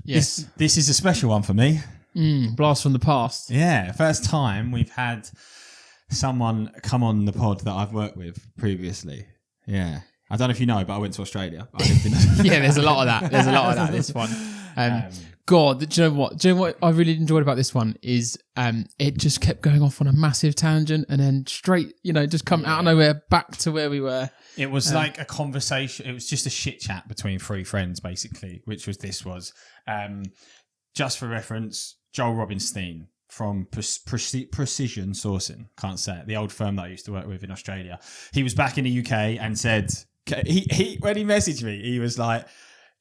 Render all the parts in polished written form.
Yes. This is a special one for me. Blast from the past. Yeah, first time we've had someone come on the pod that I've worked with previously. Yeah. I don't know if you know, but I went to Australia. Yeah, there's a lot of that. This one. God, do you know what? Do you know what I really enjoyed about this one is it just kept going off on a massive tangent and then straight, just come out of nowhere back to where we were. It was like a conversation. It was just a shit chat between three friends, basically, which was this was. Just for reference, Joel Robinstein from Precision Sourcing, can't say it, the old firm that I used to work with in Australia. He was back in the UK and said, he when he messaged me,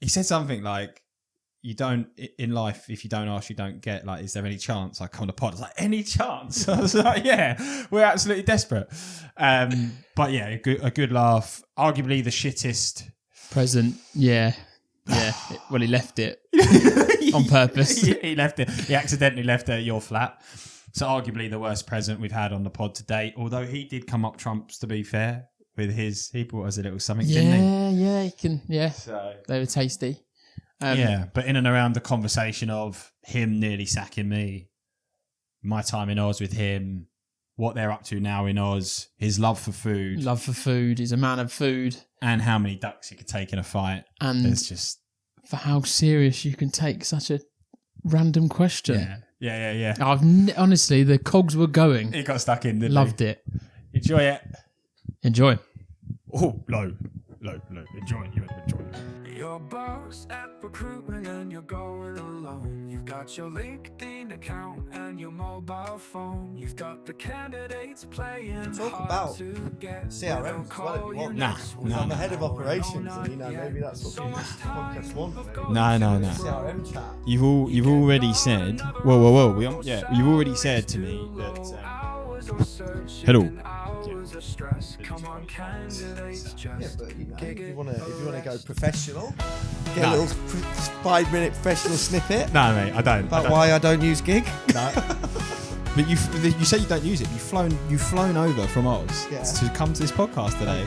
he said something like, you don't, in life, if you don't ask, you don't get. Like, is there any chance I come on the pod? I was like, any chance? I was like, yeah, we're absolutely desperate. But yeah, a good laugh. Arguably the shittest present. Yeah. Well, he left it on purpose. He left it. He accidentally left it at your flat. So arguably the worst present we've had on the pod to date. Although he did come up trumps, to be fair, with he brought us a little something, didn't he? Yeah, he can. Yeah, so, they were tasty. But in and around the conversation of him nearly sacking me, my time in Oz with him, what they're up to now in Oz, his love for food. He's a man of food. And how many ducks he could take in a fight. And it's just for how serious you can take such a random question. Yeah. Honestly, the cogs were going. It got stuck in, didn't Loved it. Enjoy it. Enjoy. Oh, low. Enjoy it. Your boss at recruitment and you're going alone. You've got your LinkedIn account and your mobile phone. You've got the candidates playing talk about CRM as well if you want. Nah. I'm the head of operations, and maybe that's what this podcast wants. No. CRM chat. You've already said. Whoa. You've already said to me that. Hello. Yeah, but if you want to go professional, get a little 5-minute professional snippet. No, mate, I don't. About why I don't use Giig. No. But you say you don't use it. You've flown over from Oz to come to this podcast today.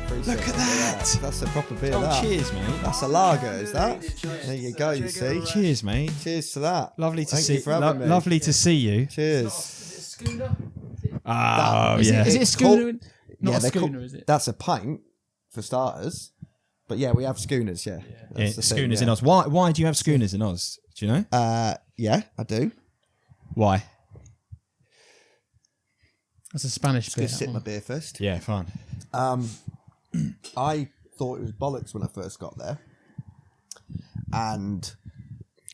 Thanks, Look at that. That's a proper beer. Cheers, mate. That's a lager, is that? There you go. You see. Cheers, mate. Cheers to that. Lovely to Thank see. you for having me. Lovely to see you. Cheers. Is it a schooner? Oh, Is yeah. it a schooner? Not a schooner, is it? That's a pint for starters. But yeah, we have schooners. Yeah, schooners in Oz. Why do you have schooners in Oz? Do you know? Yeah, I do. Why? That's a Spanish beer. Just sip my beer first. Yeah, fine. I thought it was bollocks when I first got there, and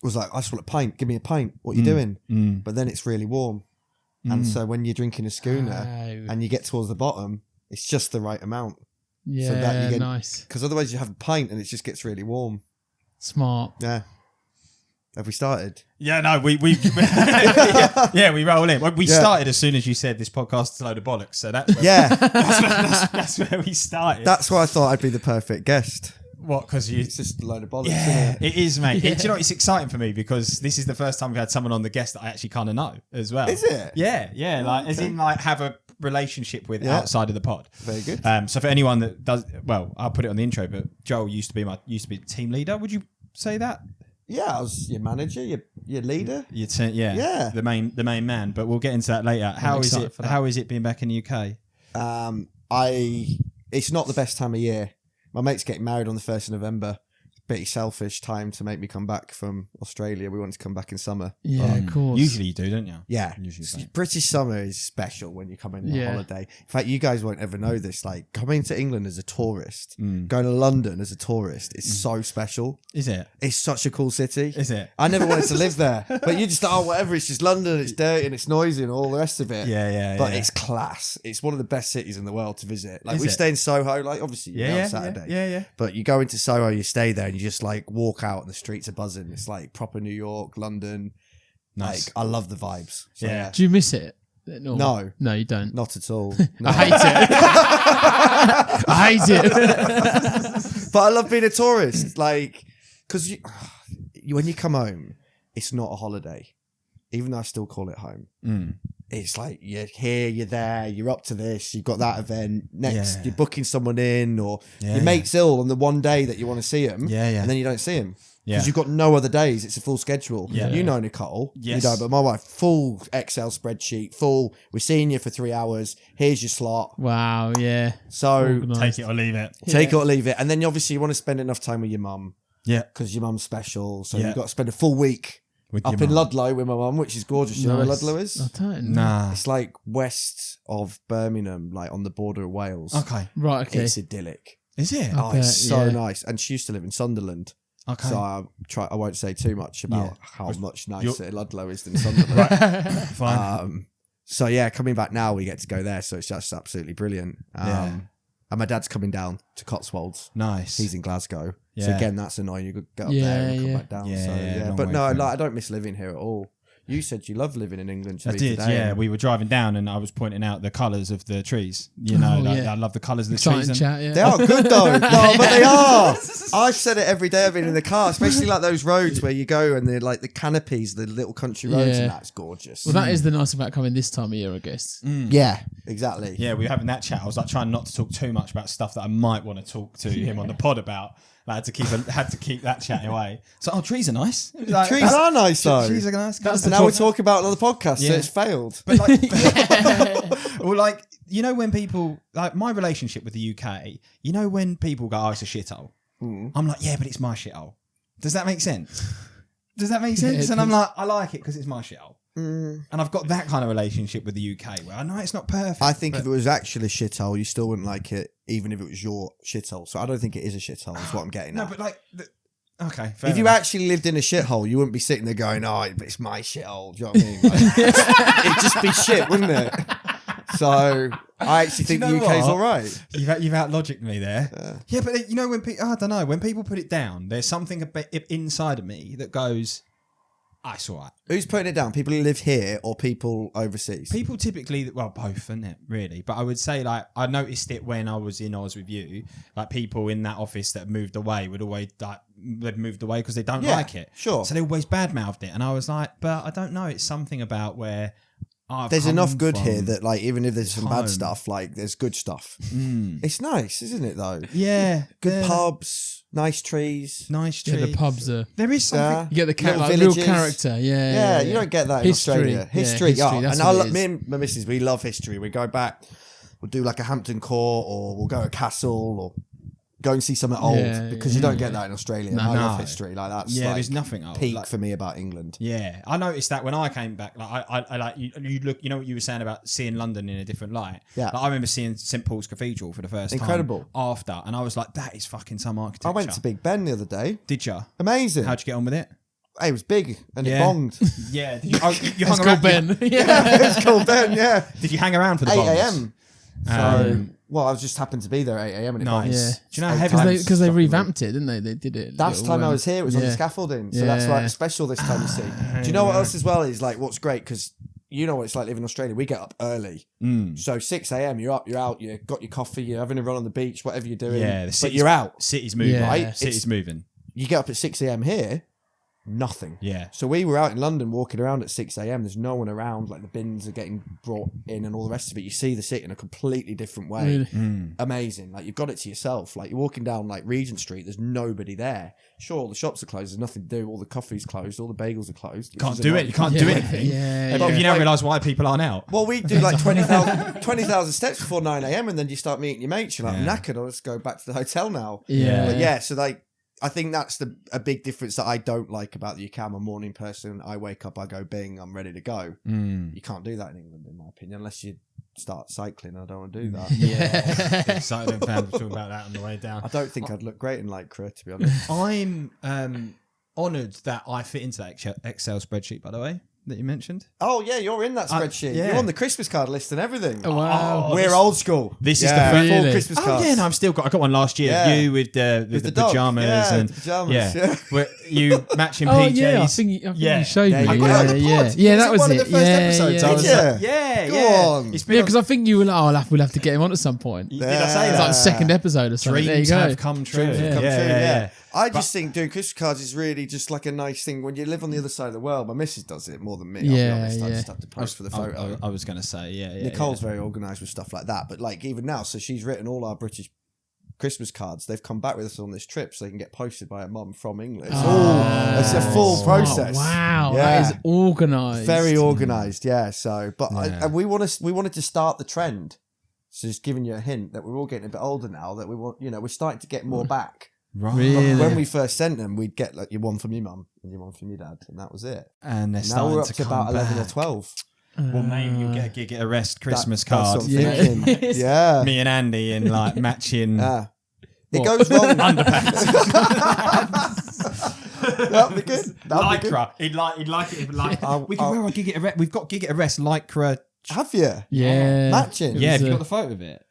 was like, I just want a pint. Give me a pint. What are you doing? But then it's really warm, and so when you're drinking a schooner and you get towards the bottom, it's just the right amount. Yeah, so that you get, nice. Because otherwise you have a pint and it just gets really warm. Smart. Yeah. Have we started? Yeah, no, we we roll in. We started as soon as you said this podcast is a load of bollocks. So that's where, that's where we started. That's why I thought I'd be the perfect guest. What? Because it's just a load of bollocks. Yeah, isn't it? it is, mate. Do you know what? It's exciting for me because this is the first time we've had someone on the guest that I actually kind of know as well. Is it? Yeah. Like as in like have a relationship with outside of the pod. Very good. So for anyone that does, well, I'll put it on the intro. But Joel used to be team leader. Would you say that? Yeah, I was your manager, your leader. The main man. But we'll get into that later. How is it being back in the UK? It's not the best time of year. My mate's getting married on the 1st of November. Pretty selfish time to make me come back from Australia. We wanted to come back in summer. Yeah, of course. Usually you do, don't you? Yeah. Usually British summer is special when you come in on holiday. In fact, you guys won't ever know this. Like coming to England as a tourist, going to London as a tourist, is so special. Is it? It's such a cool city. Is it? I never wanted to live there. But you just, whatever, it's just London, it's dirty and it's noisy and all the rest of it. Yeah. But it's class. It's one of the best cities in the world to visit. Like Is we it? stay in Soho, like obviously you're on Saturday. Yeah. But you go into Soho, you stay there and you just like walk out and the streets are buzzing. It's like proper New York, London. Nice. Like I love the vibes. So, Yeah. Do you miss it? No, you don't. not at all. No. I hate it. But I love being a tourist. Like, because when you come home, it's not a holiday. Even though I still call it home. It's like you're here, you're there, you're up to this, you've got that event. Next, you're booking someone in, or your mate's ill on the one day that you want to see him, and then you don't see him. Because you've got no other days. It's a full schedule. Yeah. You know, Nicole. Yes. You know, but my wife, full Excel spreadsheet, full, we're seeing you for 3 hours. Here's your slot. Wow, yeah. So Organised. Take it or leave it. take it or leave it. And then obviously you want to spend enough time with your mum. Yeah. Because your mum's special. So Yeah. you've got to spend a full week With up your in mum. Ludlow with my mum, which is gorgeous. You know where Nice. Ludlow is? I don't know. Nah. It's like west of Birmingham, like on the border of Wales. Okay. Right, okay. It's idyllic. Is it? I Oh, it's bet, so yeah. nice. And she used to live in Sunderland. Okay. So I won't say too much about how much nicer you're- Ludlow is than Sunderland. Fine. So yeah, coming back now, we get to go there. So it's just absolutely brilliant. Yeah. And my dad's coming down to Cotswolds. Nice. He's in Glasgow. So Yeah. again, that's annoying. You get up there Yeah, and come yeah. back down. Yeah, so yeah, yeah. long But way no, from- I don't miss living here at all. You said you love living in England. To I me did, today. yeah. We were driving down and I was pointing out the colours of the trees. You know, Oh, like, yeah. I love the colours of the Exciting trees. and- chat, yeah. They are good though. No, but they are. I've said it every day I've been in the car, especially like those roads where you go and they're like the canopies, the little country roads, Yeah. and that's gorgeous. Well, that is the nice about coming this time of year, I guess. Yeah, exactly. Yeah, we were having that chat. I was like trying not to talk too much about stuff that I might want to talk to him on the pod about. I had to keep that chat away. So, trees are nice. It was like, Trees are nice though. Trees are nice. That's And now we're talking about it on the podcast, so Yeah. it's failed. But like, well, like you know, when people like my relationship with the UK, you know, when people go, "Oh, it's a shithole," I'm like, "Yeah, but it's my shithole." Does that make sense? Does that make sense? Yeah, And I'm like, I like it because it's my shithole. And I've got that kind of relationship with the UK where I know it's not perfect. I think but- if it was actually a shithole, you still wouldn't like it, even if it was your shithole. So I don't think it is a shithole, is what I'm getting no, at. but like, okay. If you enough. actually lived in a shithole, you wouldn't be sitting there going, "Oh, but it's my shithole." Do you know what I mean? Like, it'd just be shit, wouldn't it? So I actually think you the know UK's what? all right. You've out-logicked me there. Yeah, but you know when I don't know, when people put it down, there's something a bit inside of me that goes, it's all right. Who's putting it down? People who live here or people overseas? People typically, well, both, isn't it, really? But I would say, like, I noticed it when I was in Oz with you. Like, people in that office that moved away would always, like, they'd moved away because they don't Yeah, like it. sure. So they always badmouthed it. And I was like, but I don't know. It's something about where There's enough good from. here that, like, even if there's some home. bad stuff, like, there's good stuff. It's nice, isn't it, though? Yeah. Good yeah, pubs, nice trees. Nice Yeah, tree. the pubs are. There is something. Yeah. You get the Little like, real villages. character. Yeah, you don't get that in History. Australia. Yeah, History, history, that's and what it is. me and my missus, we love history. We go back, we'll do like a Hampton Court, or we'll go to a castle, or go and see something old, Yeah, because you don't get that in Australia. No. I love No. history. Like, that's Yeah, like there's nothing old. peak Like- for me about England. Yeah, I noticed that when I came back. Like, I like you look. You know what you were saying about seeing London in a different light. Yeah. Like, I remember seeing St Paul's Cathedral for the first Incredible. time after, and I was like, "That is fucking some architecture." I went to Big Ben the other day. Did you? Amazing. How'd you get on with it? Hey, it was big and Yeah. it bonged. Yeah. Did you, you It's hung called around? Ben. Yeah, it was called Ben. Yeah, Did you hang around for the 8 bongs? a.m. So, well, I just happened to be there at 8 a.m. and it Nice. bonged. Yeah. Do you know how Eight heavy? times. Because they Shocking. revamped it, didn't they? They did it. Last little, time I was here, it was on the yeah. scaffolding. So that's why it's special this time, you see. Do you know what else as well is like what's great? Because you know what it's like living in Australia. We get up early. So 6 a.m, you're up, you're out, you got your coffee, you're having a run on the beach, whatever you're doing. Yeah, but you're out. City's moving. Yeah. Right? Right? City's It's- moving. You get up at 6 a.m. here, nothing. Yeah. So we were out in London walking around at 6 a.m. There's no one around. Like the bins are getting brought in and all the rest of it. You see the city in a completely different way. Really? Amazing. Like you've got it to yourself. Like you're walking down like Regent Street. There's nobody there. Sure, the shops are closed. There's nothing to do. All the coffee's closed. All the bagels are closed. Can't do it. You can't do anything. Yeah, But yeah. you don't realise why people aren't out. Well, we do like 20,000 steps before 9 a.m. and then you start meeting your mates. You're like, I'm Yeah. knackered. I'll just go back to the hotel now. Yeah. But yeah, so like, I think that's a big difference that I don't like about the UK. I'm a morning person. I wake up, I go bing, I'm ready to go. You can't do that in England, in my opinion, unless you start cycling. I don't want to do that. Yeah. Excited about talking about that on the way down. I don't think I'd look great in lycra, to be honest. I'm honoured that I fit into that Excel spreadsheet, by the way, that you mentioned. Oh yeah, you're in that spreadsheet. yeah. You're on the Christmas card list and everything. Oh, wow. Oh, We're old school. This is the yeah, first- full Really? Christmas Oh cards. yeah, no, I got one last year Yeah. of you with the dog. pajamas Yeah, and the pajamas, yeah. Where you matching Oh PJs. yeah, I think you showed Yeah, me. you got it on the Yeah, pod. yeah, Was that it was one of it. the first Yeah, episodes. yeah. I was Did like, you? yeah, Go yeah. on. It's been Yeah, because I think you were like, oh, we'll have to get him on at some point. Did I say It's that? like the second episode or something. Dreams there you go. have come true. Dreams have come yeah, true, yeah, yeah. yeah. I just think doing Christmas cards is really just like a nice thing when you live on the other side of the world. My missus does it more than me. I'll be Yeah, honest. I yeah. just have to post for the photo. I was going to say, yeah. Nicole's very organised with stuff like that. But like even now, so she's written all our British Christmas cards. They've come back with us on this trip so they can get posted by a mum from England. Oh, It's a full process. Wow, Yeah. that is organised. Very organised, yeah. So, but Yeah. we wanted to start the trend. So just giving you a hint that we're all getting a bit older now, that we want, we're starting to get more back. Right. Really? But when we first sent them, we'd get like your one from your mum and your one from your dad, and that was it. And they're Now starting we're up to to come about 11 back. or 12. Well, maybe you'll get a Gig at a Rest Christmas That's card. what I'm thinking. Yeah. Me and Andy in like matching. It What? goes well with That'd be good. That'd be good. Lycra. He'd like it if like I'll- we can wear a Gig at a Rest. We've got Gig at a Rest Lycra. Have you? Yeah. Matching? Yeah, was have you a- got the photo of it?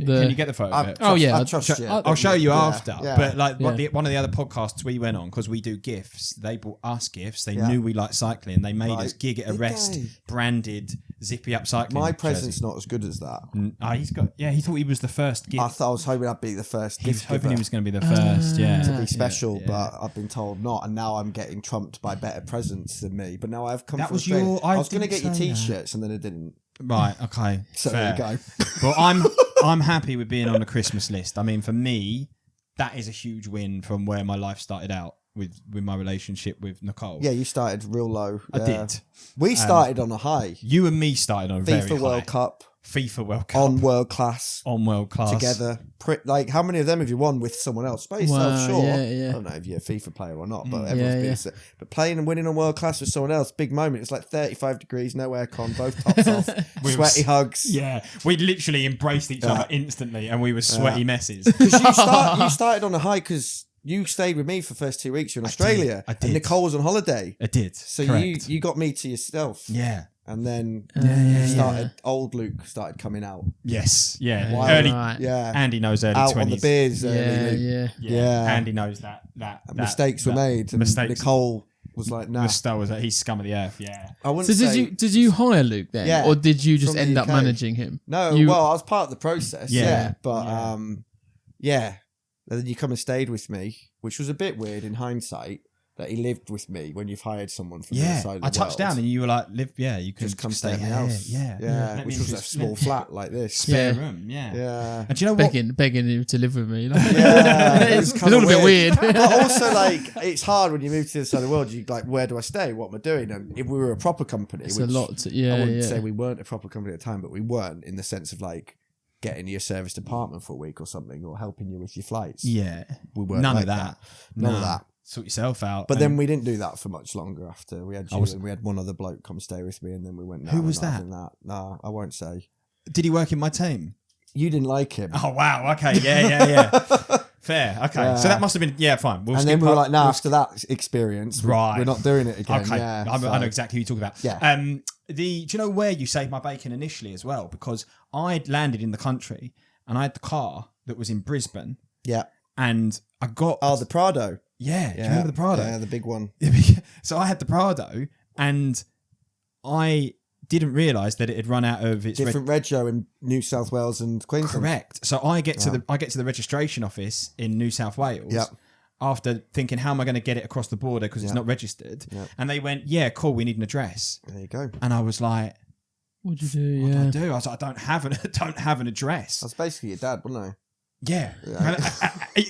Can you get the photo of it? Oh, yeah. I trust you. I'll show you Yeah, after. yeah. But like Yeah. one of the other podcasts we went on, because we do gifts, they bought us gifts. They Yeah. knew we liked cycling. They made Right. us Gig at a Did Rest they? branded zippy up cycling. My jersey. present's not as good as that. He thought he was the first gift. I was hoping I'd be the first He was gift hoping giver he was going to be the first, yeah. to be special, Yeah. but I've been told not, and now I'm getting trumped by better presents than me. But now I've come That from was Australia. your- I I was going to didn't get you say that. t-shirts, and then I didn't. Right, okay. So fair. there you go. Well, I'm happy with being on the Christmas list. I mean, for me, that is a huge win from where my life started out with my relationship with Nicole. Yeah, you started real low. I Yeah. did. We started on a high. You and me started on a very FIFA World high. Cup FIFA World Cup on world class on world class together. Like, how many of them have you won with someone else? By yourself, Wow, sure. yeah. I don't know if you're a FIFA player or not, but Yeah, everyone's yeah. been. But playing and winning on world class with someone else, big moment. It's like 35 degrees, no aircon, both tops off, We were sweaty hugs. Yeah, we literally embraced each other instantly, and we were sweaty messes. Because you started on a high because you stayed with me for the first 2 weeks. You're in Australia. I did. And Nicole was on holiday. I did. So correct. you got me to yourself. Yeah. And then yeah. old Luke started coming out. Yes. Yeah. Wild. Early. Right. Yeah. Andy knows early Out 20s. on the beers. early Yeah, Luke. yeah. Yeah. Andy knows that Mistakes were made. And Mistakes. Nicole was like, nah. Star was he's scum of the earth. Yeah. I wouldn't So say, did you hire Luke then, Yeah, or did you just from the end up UK. managing him? No, You- well, I was part of the process. Yeah. Yeah. But, Yeah. yeah. And then you come and stayed with me, which was a bit weird in hindsight, that he lived with me when you've hired someone from the other Yeah. side of I the touched world. down, and you were like, "Live, yeah, you can Just come stay at my here, house. Yeah. Yeah. Let Which me was a just small live- flat like this. spare Yeah. room. Yeah. Yeah. And do you know what? Begging him to live with me. Like, Yeah, it's, kinda all a bit weird. But also, like, it's hard when you move to the other side of the world. You like, where do I stay? What am I doing? And if we were a proper company, It's which a lot. I wouldn't Yeah. say we weren't a proper company at the time, but we weren't in the sense of like getting your service department for a week or something, or helping you with your flights. Yeah. We weren't None like of that. None No. of that. Sort yourself out. But and- then we didn't do that for much longer. After we had you, was- and we had one other bloke come stay with me, and then we went. Who "No, was we're not that? having that? No, I won't say. did he work in my team? You didn't like him. Oh wow. Okay. Yeah. Fair. Okay. Yeah. So that must have been fine. We'll and skip then we were part- like, "No, we'll after that experience, Right. we're not doing it again." Okay, Yeah, I so- know exactly who you're talking about. Yeah. Do you know where you saved my bacon initially as well? Because I'd landed in the country and I had the car that was in Brisbane, Yeah. and I got Oh, the Prado. yeah. Do you remember the Prado? Yeah, the big one. So I had the Prado, and I didn't realise that it had run out of its Different rego in New South Wales and Queensland. correct. So I get to the registration office in New South Wales. Yep. After thinking, how am I going to get it across the border because it's Yep. not registered? Yep. And they went, yeah, cool, we need an address. There you go. And I was like, What'd you do? what Yeah. do I do? I was like, I don't have an address. That's basically your dad, wasn't I? Yeah. And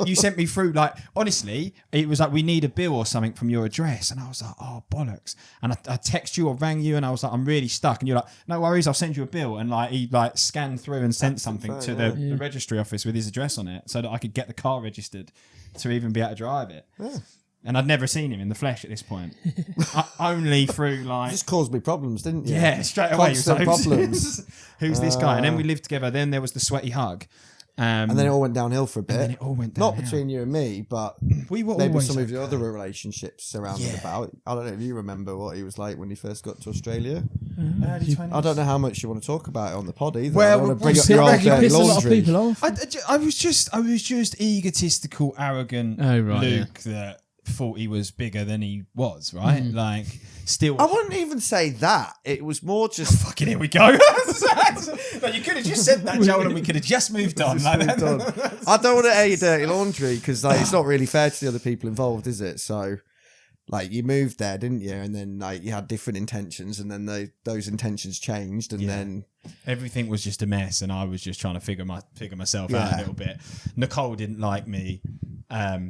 you sent me through, like, honestly, it was like, we need a bill or something from your address. And I was like, oh, bollocks. And I text you or rang you, and I was like, I'm really stuck. And you're like, no worries, I'll send you a bill. And like, he like scanned through and sent something fine, to yeah. the registry office with his address on it so that I could get the car registered to even be able to drive it. Yeah. And I'd never seen him in the flesh at this point. Only through like... Just caused me problems, didn't you? Yeah, straight away. Constant problems. Who's this guy? And then we lived together. Then there was the sweaty hug. And then it all went downhill for a bit. then it all went Not downhill. between you and me, but we were maybe always some of your okay. other relationships surrounding about. I don't know if you remember what he was like when he first got to Australia. Early 20s. I don't know how much you want to talk about it on the pod either. Well, I don't want to bring we'll up see. your old Regular dirty Piss a lot of laundry. people off. I was just egotistical, arrogant Oh, right, Luke that thought he was bigger than he was, right? Like, still. I wouldn't even say that. It was more just Fucking here we go. Like, you could have just said that, Joel, and we could have just moved on. Like moved on. I don't want to air your dirty laundry because like, it's not really fair to the other people involved, is it? So, Like you moved there, didn't you? And then like you had different intentions, and then those intentions changed, and then everything was just a mess, and I was just trying to figure myself out a little bit. Nicole didn't like me,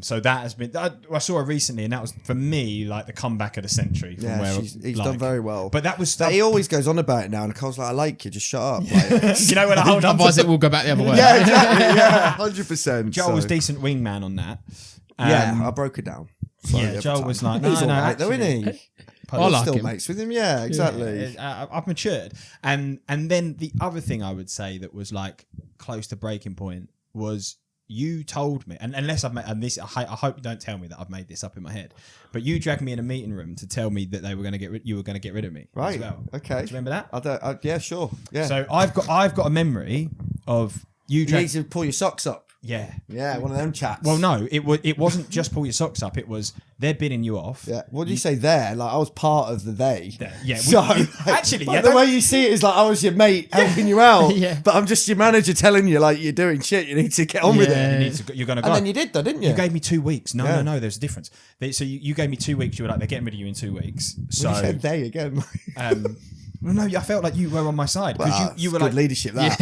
so that has been. I saw her recently, and that was for me like the comeback of the century. From where he's done very well. But that was stuff. He always goes on about it now, and Nicole's like, "I like you, just shut up." Like, you know when I hold on. Otherwise, it will go back the other way. Yeah, exactly. Yeah, 100%. Joel was decent wingman on that. I broke it down. Joel was like, he's no, all right though, isn't he? I like still him. mates with him. Yeah, exactly. I've matured, and then the other thing I would say that was like close to breaking point was you told me, and unless I've made, and this I hope you don't tell me that I've made this up in my head, but you dragged me in a meeting room to tell me that you were going to get rid of me. Right. As well. Okay. Do you remember that? Yeah, sure. Yeah. So I've got a memory of you. You need to pull your socks up. Yeah. Yeah, one of them chats. Well, no, it wasn't just pull your socks up. It was they're bidding you off. Yeah. What do you say there? Like I was part of the they. Yeah. So Actually, the way you see it is like I was your mate helping you out. Yeah. But I'm just your manager telling you like you're doing shit. You need to get on with it. You're going to go. And then you did though, didn't you? You gave me 2 weeks. No. There's a difference. So you gave me 2 weeks. You were like, they're getting rid of you in 2 weeks. So you said they again. well, no, I felt like you were on my side because you were good like leadership. That.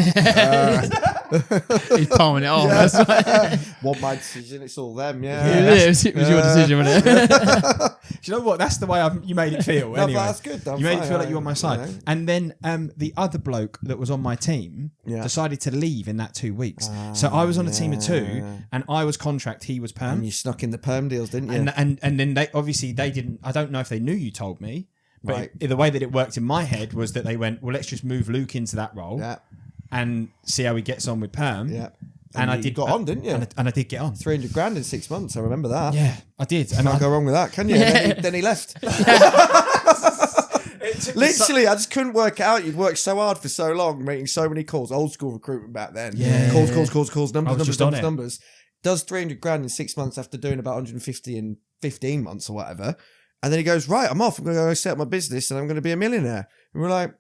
He's palming it off. That's right. Want my decision? It's all them. It was your decision, wasn't it? Do you know what? That's the way you made it feel. No, anyway, but that's good. You made it feel like you were on my side. And then the other bloke that was on my team decided to leave in that 2 weeks. So I was on a team of 2, and I was contract. He was perm. And you snuck in the perm deals, didn't you? And then they didn't. I don't know if they knew you told me. But the way that it worked in my head was that they went, well, let's just move Luke into that role and see how he gets on with perm. Yeah. And I did got on, didn't you? And I did get on. 300 grand in 6 months. I remember that. Yeah, I did. And Can't go wrong with that, can you? Yeah. Then he left. Literally, I just couldn't work it out. You'd worked so hard for so long, making so many calls. Old school recruitment back then. Yeah. Calls, numbers. Does 300 grand in 6 months after doing about 150 in 15 months or whatever. And then he goes, right, I'm off. I'm going to go set up my business and I'm going to be a millionaire. And we're like,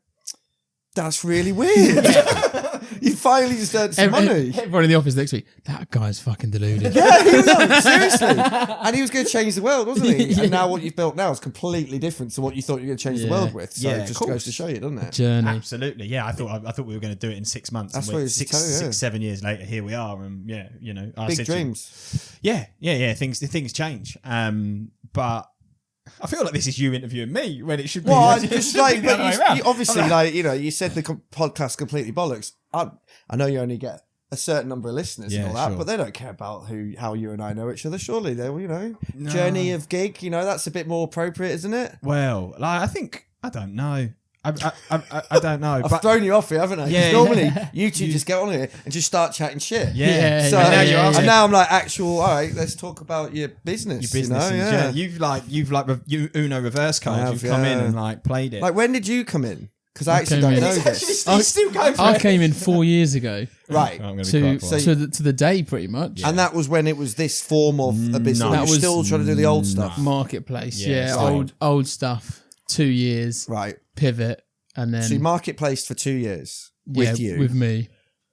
that's really weird. You finally just earned some money. Everyone in the office next week, that guy's fucking deluded. Yeah, he was, seriously. And he was going to change the world, wasn't he? Yeah. And now what you've built now is completely different to what you thought you were going to change the world with. So it just goes to show you, doesn't it? Journey. Absolutely. Yeah, I thought we were going to do it in 6 months. That's and what we're it's telling you, 7 years later, here we are. And big dreams. Things change. But I feel like this is you interviewing me when it should be. Well, just like, the other way around. you obviously, like, you said the podcast completely bollocks. I know you only get a certain number of listeners and all that, but they don't care about how you and I know each other. Surely they will, Journey of Giig, that's a bit more appropriate, isn't it? Well, I don't know. I don't know. I've thrown you off here, haven't I? Yeah, normally, you two just get on here and just start chatting shit. Yeah. So, And now I'm like, all right, let's talk about your business. You've Uno reverse cards. You've come in and like played it. Like, when did you come in? Because I actually don't know this. He's still going for I it. came in 4 years ago. Right. To the day, pretty much. And that was when it was this form of a business. No. That That was still trying to do the old stuff. Marketplace. Yeah, Yeah, old stuff. 2 years. Right. Pivot. And then. So you marketplace for 2 years with you. With me.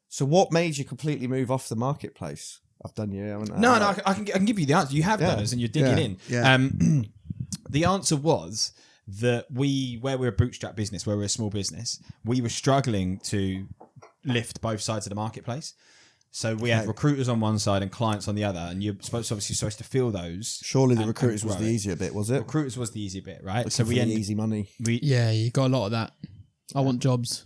So what made you completely move off the marketplace? I've done you, haven't I? No, I can give you the answer. You have done us, and you're digging in. Yeah. The answer was that where we're a bootstrap business, where we're a small business, we were struggling to lift both sides of the marketplace. So we had recruiters on one side and clients on the other, and you're obviously supposed to fill those. Surely the recruiters was the easier bit, was it? Recruiters was the easier bit, right? So we easy money. Yeah, you got a lot of that. I want jobs.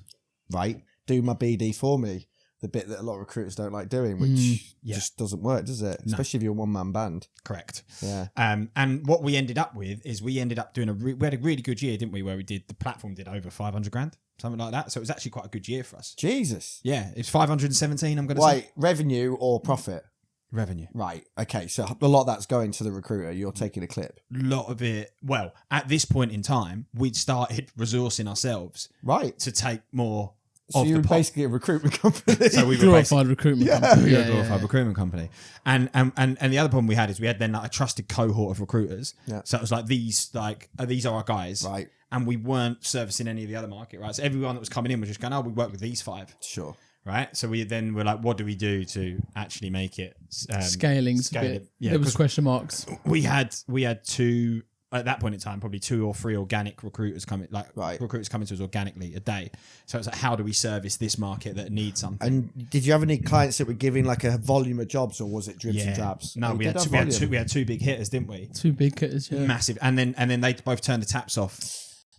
Right. Do my BD for me. The bit that a lot of recruiters don't like doing, which just doesn't work, does it? No. Especially if you're a one-man band. Correct. Yeah. And what we ended up with is we ended up doing we had a really good year, didn't we? Where the platform did over 500 grand, something like that. So it was actually quite a good year for us. Jesus. Yeah, it's 517. I'm going to say. Wait, revenue or profit? Revenue. Right. Okay. So a lot of that's going to the recruiter. You're taking a clip. A lot of it. Well, at this point in time, we'd started resourcing ourselves. Right. To take more. So you were basically a recruitment company. So we were glorified recruitment company. Yeah, glorified recruitment company. And the other problem we had is we had then like a trusted cohort of recruiters. Yeah. So it was like these are our guys. Right. And we weren't servicing any of the other market, right? So everyone that was coming in was just going, we work with these 5. Sure. Right. So we then were like, what do we do to actually make it Scaling's a bit. Yeah, it was question marks. We had 2 at that point in time, probably 2 or 3 organic recruiters coming to us organically a day. So it's like, how do we service this market that needs something? And did you have any clients that were giving like a volume of jobs, or was it dribs and drabs? No, Oh, we had 2 big hitters, didn't we? 2 big hitters, yeah. Massive. And then they both turned the taps off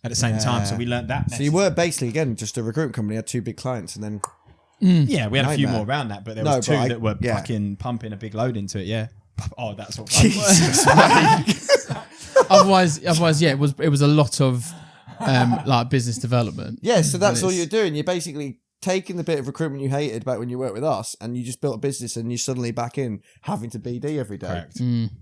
at the same time. So we learned that. So you were basically, again, just a recruitment company, had 2 big clients, and then... Yeah, we had a few Nightmare. more around that, but there was 2 that were yeah. fucking pumping a big load into it, yeah. Oh, that's what Jesus, mate. otherwise, yeah, it was a lot of like business development. Yeah, so that's all you're doing. You're basically taking the bit of recruitment you hated back when you worked with us, and you just built a business, and you're suddenly back in having to BD every day. Correct.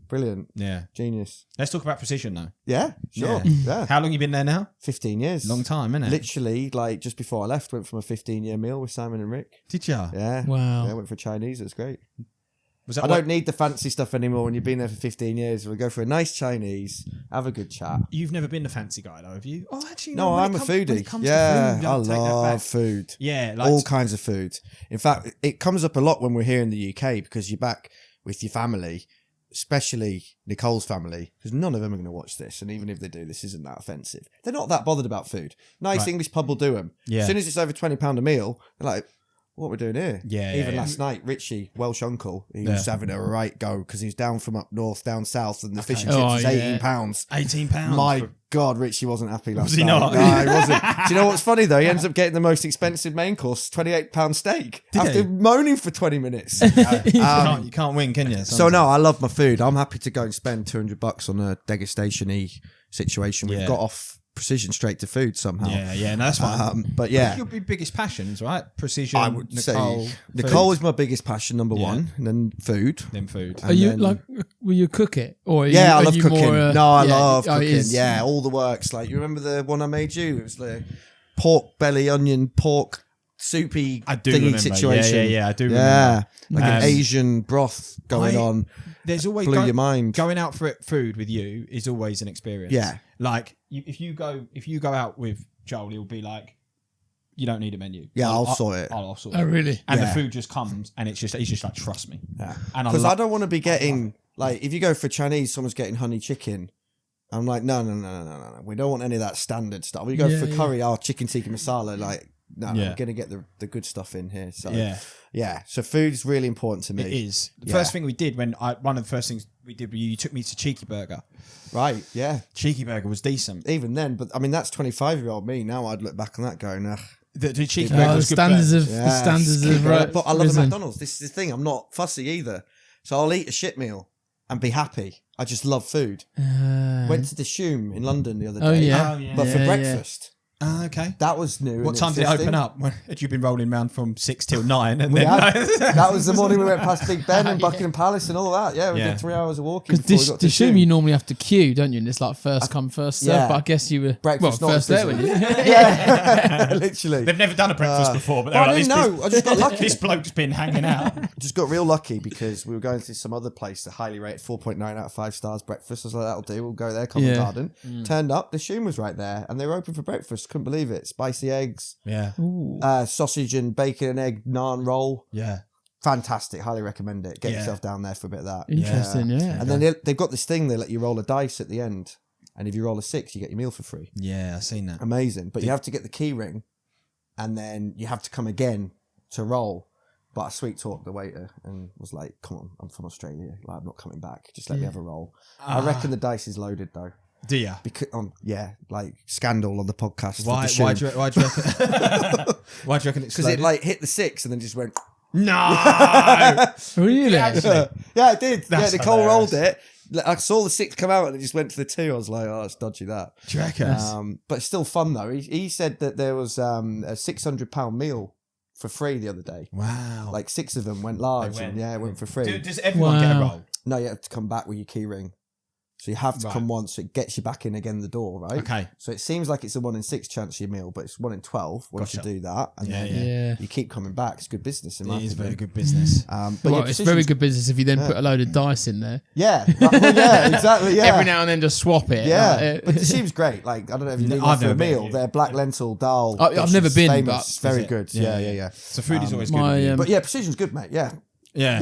Brilliant. Yeah. Genius. Let's talk about Precision though. Yeah, sure. Yeah. Yeah. How long you been there now? 15 years. Long time, isn't it? Literally, like just before I left, went from a 15-year meal with Simon and Rick. Did ya? Yeah. Wow. Yeah, went for Chinese. It was great. Was that I don't need the fancy stuff anymore when you've been there for 15 years. We'll go for a nice Chinese, have a good chat. You've never been the fancy guy though, have you? Oh, actually, No, when I'm a it when foodie. it comes to Yeah, food, I I'll take that love back. food. Yeah, like All kinds of food. In fact, it comes up a lot when we're here in the UK because you're back with your family, especially Nicole's family, because none of them are going to watch this. And even if they do, this isn't that offensive. They're not that bothered about food. Nice Right. English pub will do them. Yeah. As soon as it's over £20 a meal, they're like, what are we doing here? Yeah, Even yeah. last night, Richie, Welsh uncle, he was having a right go because he's down from up north, down south, and the fish and chips Oh, is yeah. £18. £18. My God, Richie wasn't happy last Was he night. not? No, he wasn't. Do you know what's funny though? He ends up getting the most expensive main course, £28 steak, after he? moaning for 20 minutes. You can't win, can you? So no, I love my food. I'm happy to go and spend $200 on a degustation-y situation. We've Yeah. got off Precision straight to food somehow. Yeah, no, that's fine. But yeah, Your biggest passions, right? Precision. I would Nicole, say food, Nicole is my biggest passion, number one, and then food. then food. Are you then- like? Will you cook it? Or are Yeah, you, I are love you cooking. More, I yeah, love oh, it cooking. is. Yeah, all the works. Like, you remember the one I made you? It was the pork belly, onion, pork, soupy I do thingy remember. situation. Yeah, I do Yeah, remember. like an Asian broth going on. There's always Blew your mind. Going out for food with you is always an experience. Yeah. Like if you go out with Joel, he'll be like, "You don't need a menu." Yeah, I'll sort it. I'll sort Oh, it. really? And the Yeah. food just comes, and he's just like, "Trust me." Yeah. And Because I don't want to be getting, like, if you go for Chinese, someone's getting honey chicken. I'm like, no. We don't want any of that standard stuff. We go Yeah, for yeah. curry, chicken tikka masala, like, no, Yeah. I'm going to get the good stuff in here. So, Yeah. So food is really important to me. It is. The Yeah. first thing we did one of the first things we did, you took me to Cheeky Burger. Right, yeah. Cheeky Burger was decent. Even then, but I mean, that's 25-year-old me. Now I'd look back on that going, ugh. The Cheeky Oh, Burger the was good. standards burger. of the standards of But I love the risen. McDonald's. This is the thing. I'm not fussy either. So I'll eat a shit meal and be happy. I just love food. Went to the Shoom in London the other day. Oh yeah. Oh, yeah. But for Yeah, yeah. breakfast. Okay. That was new. What and time did it existing. open up? Had you been rolling around from 6 till 9? And We then had. That was the morning we went past Big Ben and Buckingham Palace and all that. Yeah, we Yeah. did 3 hours of walking Because before we got to to assume Shoom. you normally have to queue, don't you? And it's like first come, first serve. Yeah. But I guess you were Breakfast not first as there, busy. weren't you? Yeah, literally. they've never done a breakfast before, but But I they're didn't like, know. I just got lucky. this bloke's been hanging out. Just got real lucky because we were going to some other place that highly rated 4.9 out of 5 stars breakfast. I was like, that'll do. We'll go there, Covent Yeah. Garden. Turned up, the Shoom was right there and they were open for breakfast. Couldn't believe it. Spicy eggs, Yeah. sausage and bacon and egg naan roll. Yeah. Fantastic. Highly recommend it. Get Yeah. yourself down there for a bit of that. Interesting, yeah. And then they've got this thing, they let you roll a dice at the end. And if you roll a 6, you get your meal for free. Yeah, I've seen that. Amazing. But you have to get the key ring and then you have to come again to roll. But I sweet talked the waiter and was like, come on, I'm from Australia. Like, I'm not coming back. Just let me have a roll. I reckon the dice is loaded though. Do you? Because, like scandal on the podcast. for Why the Shoom. do you reckon? Why do you reckon it's Because it like hit the 6 and then just went. No! Really? Yeah, it did. That's yeah, Nicole hilarious. rolled it. I saw the 6 come out and it just went to the 2. I was like, oh, it's dodgy that. Do you reckon? But it's still fun though. He said that there was a £600 meal for free the other day. Wow. Like 6 of them went large and it went for free. Does everyone get a Wow. roll? No, you have to come back with your key ring. So you have to come once, so it gets you back in again the door, right? Okay. So it seems like it's a 1 in 6 chance of your meal, but it's 1 in 12 once Gotcha. you do that, and then Yeah. you keep coming back. It's good business in my It is opinion. very good business. But Well, yeah, it's Precision's- very good business if you then put a load of dice in there. Yeah, exactly. Yeah, Every now and then just swap it. yeah. Like, But it seems great. Like, I don't know if you've been there I've for a never been, meal. yeah. Their black lentil dal. I've dish never is been, famous. but- It's very Is it? good. Yeah, Yeah. So food is always good. my, with you. But yeah, Precision's good, mate. Yeah. Yeah.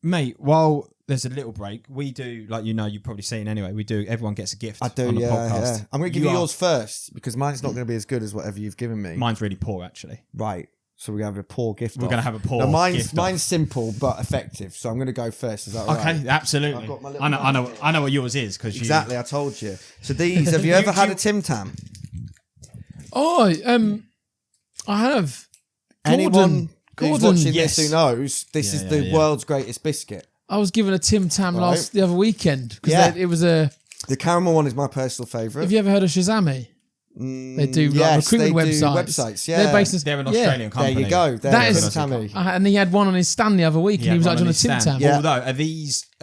Mate, while there's a little break. We do, like you've probably seen anyway. We do. Everyone gets a gift. I do, on the yeah. podcast. I'm going to give you yours first because mine's not going to be as good as whatever you've given me. Mine's really poor, actually. Right. So we're going to have a poor gift. We're going to have a poor. Now, gift mine's simple but effective. So I'm going to go first. Is that right? Okay, absolutely. I've got my little I know what yours is because exactly. I told you. So these. Have you ever had a Tim Tam? Oh, I have. Anyone who's Gordon, watching yes. this who knows this is the world's greatest biscuit. I was given a Tim Tam Right. the other weekend because Yeah. it was a. The caramel one is my personal favourite. Have you ever heard of Shazami? They do yes, recruitment they do websites. websites, yeah. They're based. they're an Australian There company. you go. That is- Tammy. And he had one on his stand the other week, and he was actually on a Tim Tam. Yeah. Although are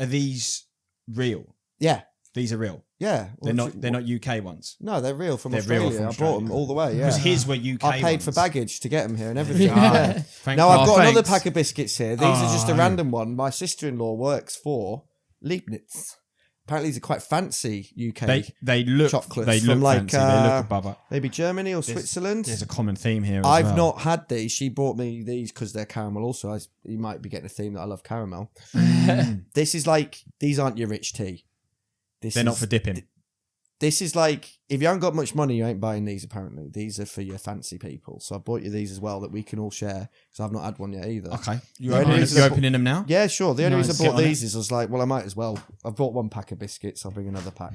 these real? Yeah, These are real. yeah. They're not UK ones. No, they're real from They're Australia. real from I Australia. brought them all the way. Yeah, Because his were UK. I paid for ones. baggage to get them here and everything. Yeah. Yeah. Thank Now God. I've got another thanks. pack of biscuits here. These are just a random one. My sister-in-law works for Leibniz. Apparently, these are quite fancy UK. They look chocolates They look from like, fancy. They look above it. maybe Germany or Switzerland. There's a common theme here. I've as well. not had these. She bought me these because they're caramel. Also, you might be getting a theme that I love caramel. This is like these aren't your rich tea. They're not for dipping. This is like if you haven't got much money, you ain't buying these. Apparently, these are for your fancy people. So I bought you these as well that we can all share because I've not had one yet either. Okay, The only reason you're I bought- opening them now. Yeah, sure. The only Nice. reason I Get bought on these is I was like, well, I might as well. I've bought one pack of biscuits. I'll bring another pack.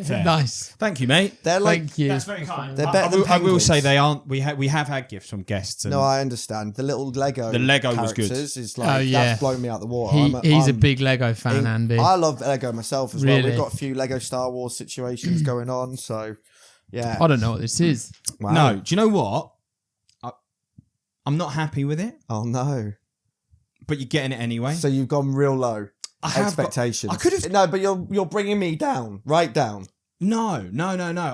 Fair. Nice. Thank you, mate. They're like Thank you. That's very kind. They're better than I will penguins. say they aren't. We have had gifts from guests. And no, I understand. The little Lego. The Lego was good. characters is like Oh, yeah. that's blown me out the water. He's a I'm- big Lego fan, Andy. I love Lego myself as well. Really? We've got a few Lego Star Wars situations going on, so yeah. I don't know what this is. Wow. No, do you know what? I'm not happy with it, Oh no. but you're getting it anyway. So you've gone real low. I have Expectations. I could have. No, but you're bringing me down. Right down. No.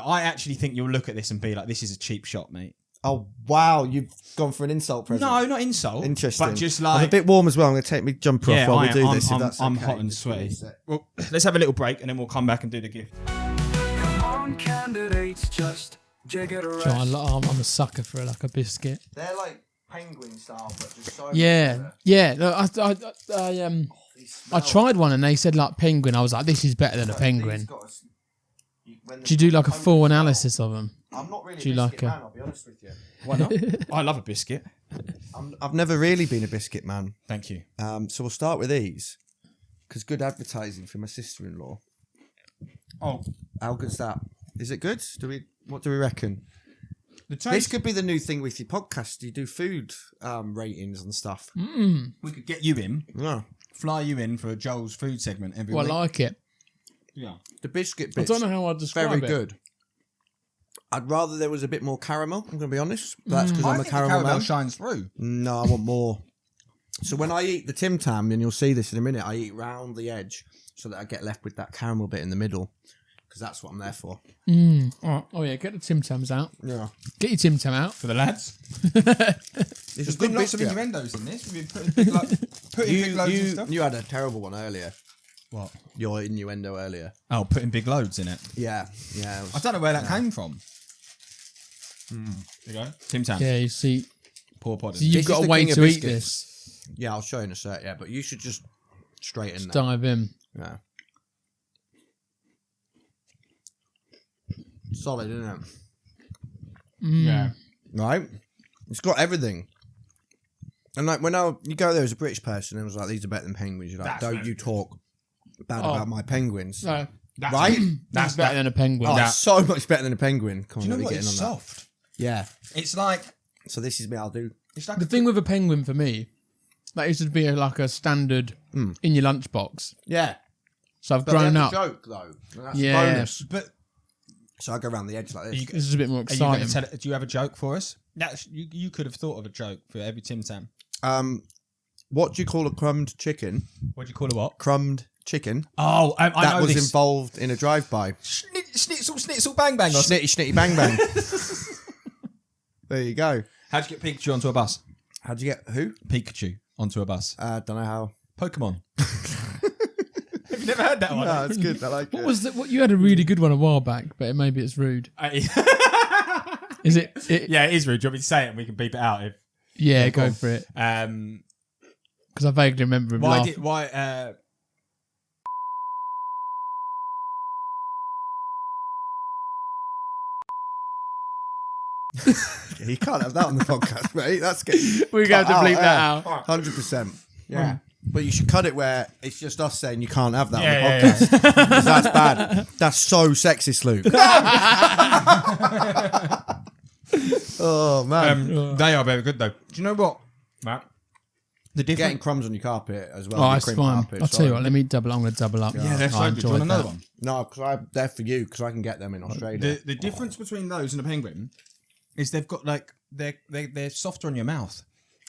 I actually think you'll look at this and be like, "This is a cheap shot, mate." Oh wow, you've gone for an insult present. No, not insult. Interesting. But just I'm like a bit warm as well. I'm going to take my jumper off while we do this. I'm, if that's I'm okay. hot and Just give me a sweaty. sec. Well, let's have a little break and then we'll come back and do the gift. Come on, candidates, just jig it around. So I'm a sucker for like a biscuit. They're like penguin style, but just so Yeah, yeah. No, I tried one and they said like penguin. I was like, this is better than a penguin. Do you do like a full analysis of them? I'm not really Do you a like biscuit a- man, I'll be honest with you. Why not? I love a biscuit. I've never really been a biscuit man. Thank you. So we'll start with these because good advertising for my sister-in-law. Oh, How good's that? Is it good? What do we reckon? the This taste. could be the new thing with your podcast. You do food ratings and stuff. We could get you in, Yeah. fly you in for Joel's food segment every Well, week. I like it. Yeah. The biscuit I bits. don't know how I'd describe Very it. good. I'd rather there was a bit more caramel. I'm going to be honest. That's because I'm a caramel man. shines through. No, I want more. So when I eat the Tim Tam, and you'll see this in a minute, I eat round the edge so that I get left with that caramel bit in the middle because that's what I'm there for. Oh yeah, get the Tim Tams out. Yeah. Get your Tim Tam out. For the lads. There's There's been lots of innuendos in this. We've been putting big loads and stuff. You had a terrible one earlier. What? Your innuendo earlier. Oh, putting big loads in it. Yeah. Yeah. It was- I don't know where that came from. There you go. Tim Tam. Yeah, you see, Poor podders. so you've This is got the a way king of to eat biscuits. this. yeah, I'll show you in a sec. Yeah, but you should just straight in there. Dive in. Yeah. Solid, isn't it? Yeah. Right? It's got everything. And like when you go there as a British person and it was like, these are better than penguins, you're like, That's don't very you talk bad about my penguins. No, Right? that's better than a penguin. Oh, it's so much better than a penguin. Come Do you on, know let what? me get It's in on soft. that. Yeah. It's like So this is me, I'll do. it's like The thing with a penguin for me, that used to be like a standard in your lunchbox. Yeah. So I've But grown there's up. a joke though. And that's Yeah. a bonus. But So I go around the edge like this. This is a bit more are you going exciting. to tell? Do you have a joke for us? You could have thought of a joke for every Tim Tam. What do you call a crumbed chicken? What do you call a what? Crumbed chicken. Oh, I That know was this. involved in a drive-by. Schnitzel, bang, bang. Or Snitty, snitty, bang, bang. There you go. How'd you get Pikachu onto a bus? How'd you get who? Pikachu onto a bus. Don't know how. Pokemon. Have you never heard that one? No, it's good. I like What it. was that? What you had a really good one a while back, but maybe it's rude. Is it? Yeah, it is rude. Do you want me to say it and we can beep it out? If Yeah, go go on. for it. um, Because I vaguely remember him why laughing. did why You can't have that on the podcast, mate. That's getting We're going to have to bleep that out. 100%. Yeah. But you should cut it where it's just us saying you can't have that on the Yeah, podcast. 'Cause that's bad. That's so sexist, Luke. Oh, man. They are very good though. Do you know what, Matt? The Getting different. crumbs on your carpet as well. Oh, your that's cream fine. carpet, I'll tell you sorry. what, let me double. I'm going to double up. Yeah, they're so I good. Do you want enjoyed another that. one? No, because they're for you, because I can get them in Australia. The difference between those and a penguin is they've got like they're softer on your mouth.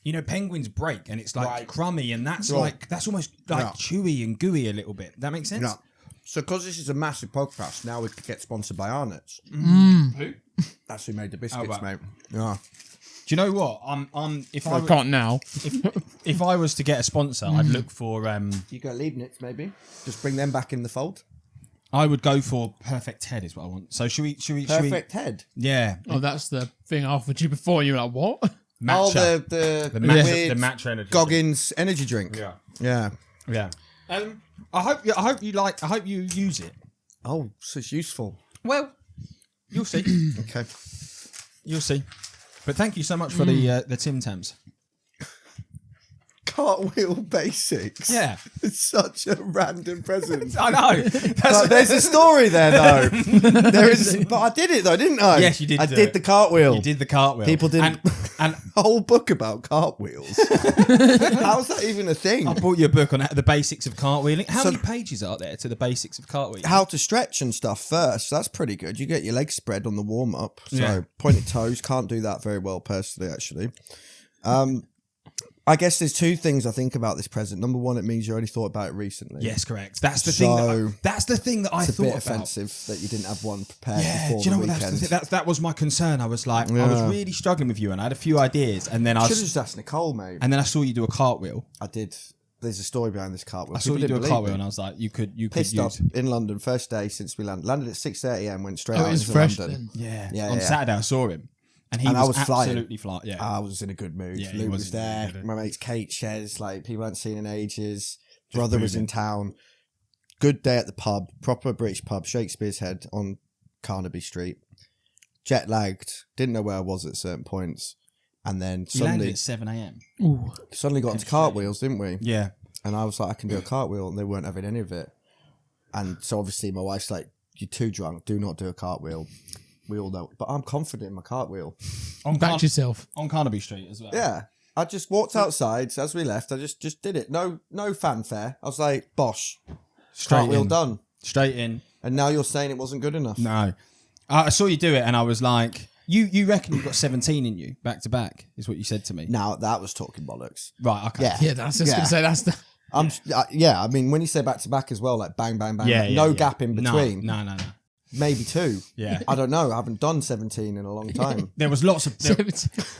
You know, penguins break and it's like Right. crummy, and that's Right. like that's almost like Yeah. chewy and gooey a little bit. That makes sense. No. So, because this is a massive podcast, now we could get sponsored by Arnott's. Who? That's who made the biscuits, right. mate. Yeah. Do you know what? I'm if I can't now. if I was to get a sponsor, I'd look for You go Leibniz, maybe. Just bring them back in the fold. I would go for Perfect Head is what I want. So should we Perfect head. yeah. Oh, that's the thing I offered you before. And you were like, what? Matcha. Oh, the matcha, weird the matcha energy. Goggins energy drink. Yeah. Yeah. Yeah. I hope you use it. Oh, so it's useful. Well, you'll see. Okay. You'll see. But thank you so much for the Tim Tams. Cartwheel basics. Yeah. It's such a random present. I know. But there's a story there, though. There is, but I did it though, didn't I? Yes, you did I do did it. the cartwheel. You did the cartwheel. People didn't. And A whole book about cartwheels. How's that even a thing? I bought you a book on the basics of cartwheeling. How So- many pages are there to the basics of cartwheeling? How to stretch and stuff first. That's pretty good. You get your legs spread on the warm up. So Yeah. pointed toes. Can't do that very well personally, actually. I guess there's two things I think about this present. Number one, it means you only thought about it recently. Yes, correct. That's the So- thing. That's the thing that I It's a thought bit about. offensive that you didn't have one prepared Yeah, before do you know the what? weekend. That's the thing. That was my concern. I was like, I Yeah. was really struggling with you, and I had a few ideas, and then I Should have just asked Nicole, mate. and then I saw you do a cartwheel. I did. There's a story behind this cartwheel. I saw People you do a didn't believe cartwheel, me. and I was like, you could Pissed use. up in London, first day since we landed. Landed at 6:30 a.m. Went straight Oh, out it was into fresh London. then. Yeah, Yeah, on yeah. Saturday I saw him, and he And I was was flying. absolutely flying. Yeah, I was in a good mood. Yeah, he Luke was was there. indeed, yeah. My mates Kate, Shez, like people I hadn't seen in ages. Brother was in town. Good day at the pub, proper British pub, Shakespeare's Head on Carnaby Street. Jet lagged, didn't know where I was at certain points, and then you landed suddenly at 7 a.m. Ooh. got into cartwheels, didn't we? Yeah, And I was like, I can do a cartwheel, and they weren't having any of it. And so obviously my wife's like, you're too drunk, do not do a cartwheel. We all know, but I'm confident in my cartwheel. Back yourself. on Carnaby Street as well. Yeah. I just walked outside as we left. I just did it. No fanfare. I was like, bosh. straight Cartwheel in, done. straight in. And now you're saying it wasn't good enough. No, I saw you do it, and I was like, you reckon you've got 17 in you back to back? Is what you said to me. Now that was talking bollocks. Right. Okay. Yeah. Yeah, that's just Yeah. going to say that's the. Yeah, I mean, when you say back to back as well, like bang, bang, bang, Yeah, bang, yeah, no yeah. gap in between. No. Maybe two. Yeah. I don't know. I haven't done 17 in a long time. There was lots of.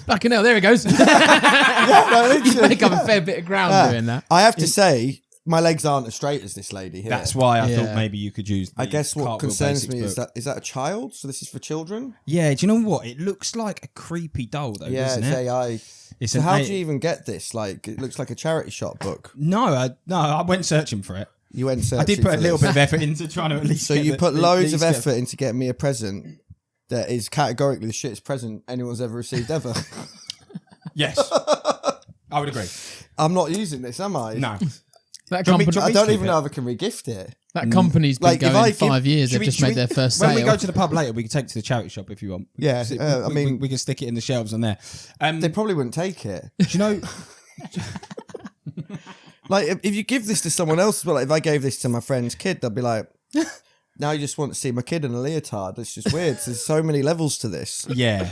Back in hell, there it goes. Yeah, no, You literally. make up a fair bit of ground Yeah. doing that. I have to say, my legs aren't as straight as this lady here. That's why I Yeah. thought maybe you could use. The I guess what Cartwheel concerns Basics me is book. that a child? So this is for children? Yeah. Do you know what? It looks like a creepy doll, though. Yeah, doesn't it's it? AI. It's So an how A- do you even get this? Like, it looks like a charity shop book. No, I went searching for it. You went searching I did put a for little this. bit of effort into trying to at least. So get you the- put at loads of least get- effort into getting me a present that is categorically the shittest present anyone's ever received ever. Yes, I would agree. I'm not using this, am I? No, That Do you want me- company, do you I want don't keep even it? know if I can regift it. that company's been Like, if going I give- 5 years. Should They've we- just should made we- their first when sale. we go to the pub later, we can take it to the charity shop if you want. Yeah, I mean- we can stick it in the shelves on there. They probably wouldn't take it. Do you know? Like, if you give this to someone else, well, like, if I gave this to my friend's kid, they'd be like, now you just want to see my kid in a leotard. It's just weird. There's so many levels to this Yeah.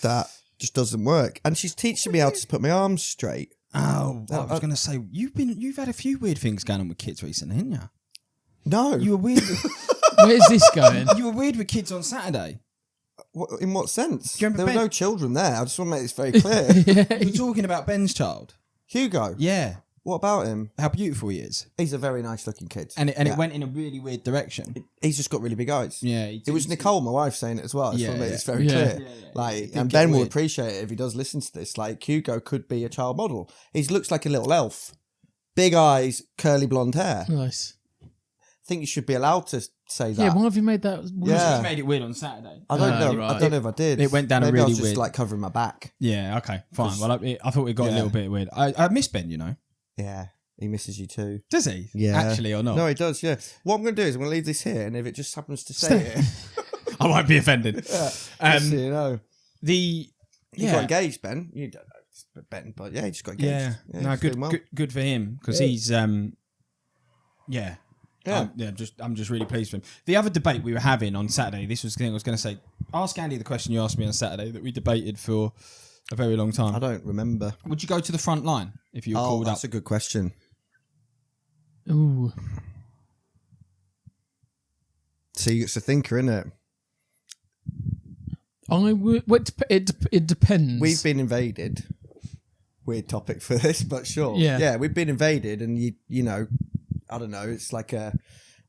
that just doesn't work. And she's teaching me how to put my arms straight. Oh, I was going to say you've had a few weird things going on with kids recently, haven't you? No. You were weird. Where's this going? You were weird with kids on Saturday. In what sense? Do you remember There were Ben? no children there. I just want to make this very clear. You were talking about Ben's child. Hugo. Yeah. What about him? How beautiful he is. He's a very nice looking kid. And Yeah. it went in a really weird direction. He's just got really big eyes. Yeah. It was Nicole, my wife, saying it as well. I just Yeah, want to make yeah. this very Yeah. clear. Yeah. Like, It did and get Ben will weird. appreciate it if he does listen to this. Like, Hugo could be a child model. He looks like a little elf. Big eyes, curly blonde hair. Nice. think you should be allowed to say that. Yeah, why have you made that? Yeah. You made it weird on Saturday. I don't know. right. I don't know if I did. It went down a Maybe I really was just weird- like covering my back. Yeah, okay, fine. Well, I thought it got a Yeah. little bit weird. I miss Ben, you know. Yeah, he misses you too. Does he? Yeah. Actually, or not? No, he does. Yeah. What I'm going to do is I'm going to leave this here, and if it just happens to say it, I won't be offended. just so you know, The he got engaged, Ben. You don't know, Ben, but yeah, he just got engaged. Yeah, no, he's good, doing well. good for him because Yeah. he's yeah. Yeah. I'm just really pleased with him. The other debate we were having on Saturday, this was the thing I was going to say. Ask Andy the question you asked me on Saturday that we debated for a very long time. I don't remember. Would you go to the front line if you were called That's up? a good question. Ooh. See, it's a thinker, isn't it? I would. It depends. We've been invaded. Weird topic for this, but sure. Yeah. We've been invaded, and you know, I don't know. It's like a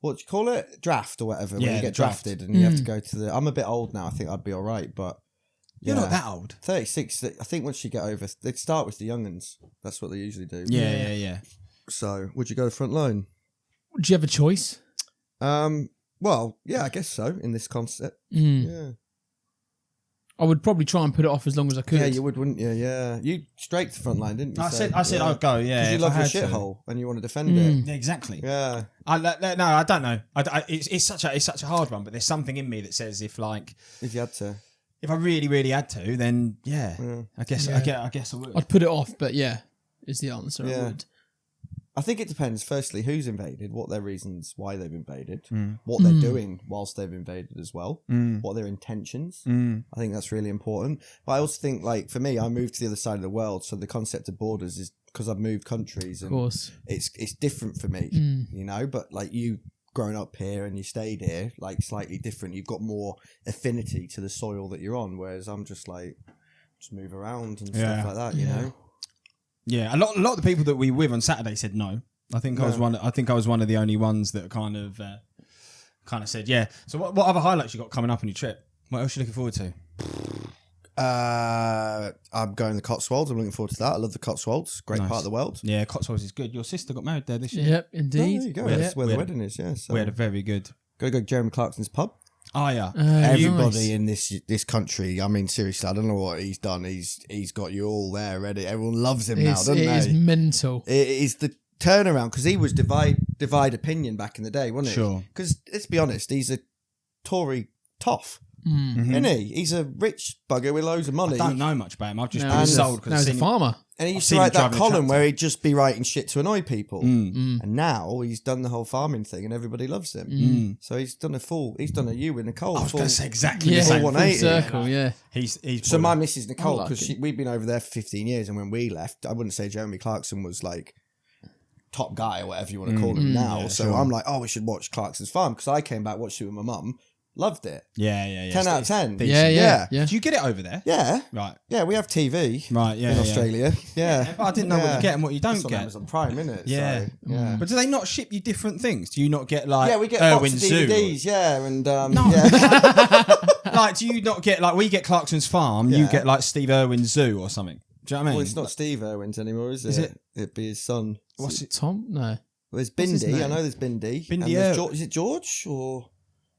what do you call it? Draft or whatever. Yeah, when you the get draft. drafted, and you have to go to the. I'm a bit old now. I think I'd be all right, but You're not that old. 36. I think once you get over, they start with the young'uns. That's what they usually do. Yeah. So, would you go front line? Do you have a choice? Well, yeah, I guess so. In this concept, Mm. yeah. I would probably try and put it off as long as I could. Yeah, you would, wouldn't you? Yeah, you straight to the front line, didn't you? I said I'd go. Yeah, because you if love I your had to. shithole and you want to defend it. Yeah, exactly. Yeah, No, I don't know. It's such a hard one, but there's something in me that says if you had to, if I really, really had to, then yeah. I guess I would. I'd put it off, but yeah, is the answer. Yeah. I would. I think it depends. Firstly, who's invaded, what their reasons why they've invaded, what they're doing whilst they've invaded as well, what are their intentions. I think that's really important. But I also think, like for me, I moved to the other side of the world, so the concept of borders is because I've moved countries, and Of course. it's different for me, you know. But like you growing up here and you stayed here, like slightly different. You've got more affinity to the soil that you're on, whereas I'm just like move around and stuff like that, you know. Yeah, a lot of the people that we were with on Saturday said no. I think I was one of the only ones that kind of said yeah. So what other highlights you got coming up on your trip? What else are you looking forward to? I'm going to the Cotswolds. I'm looking forward to that. I love the Cotswolds. Great part of the world. Yeah, Cotswolds is good. Your sister got married there this year. Yep, Oh, indeed. there you go. Yeah. That's where the wedding is. Yeah. So We had a very good. gotta go to Jeremy Clarkson's pub. Oh yeah. Everybody nice. in this country. I mean, seriously, I don't know what he's done. He's got you all there ready. Everyone loves him now, doesn't It is they? mental. It is the turnaround because he was divide opinion back in the day, wasn't he? Sure. Because let's be honest, he's a Tory toff, Mm. isn't he? He's a rich bugger with loads of money. I don't know much about him. I've just No, been he's sold no, he's a because farmer. And he I've used to seen him write that driving a column tractor. where he'd just be writing shit to annoy people. Mm. And now he's done the whole farming thing and everybody loves him. Mm. So he's done a you with Nicole. I was full- going to say exactly Yeah, the same. full 180. circle, yeah. He's So my missus Nicole, like because it. we've been over there for 15 years, and when we left, I wouldn't say Jeremy Clarkson was like top guy or whatever you want to call him now. Yeah, So sure. I'm like, oh, we should watch Clarkson's Farm because I came back, watched it with my mum, loved it. yeah. 10 out of 10. Yeah. Do you get it over there? Yeah. Right. Yeah, we have TV Right. Yeah. in yeah. Australia. Yeah. But I didn't know what you get and what you don't It's on get. Amazon Prime, isn't it? Yeah. So, yeah. But do they not ship you different things? Do you not get like Yeah, we get Irwin box of Zoo? DVDs, yeah, and No. yeah. Like, do you not get like we get Clarkson's Farm? You Yeah. get like Steve Irwin's Zoo or something. Do you know what I mean? Well, it's not Steve Irwin's anymore, is it? Is it? It'd be his son. What's it? Tom? No. Well, there's What's his Bindi. I name? know there's Bindi. Bindi And there's Irwin. Is it George or?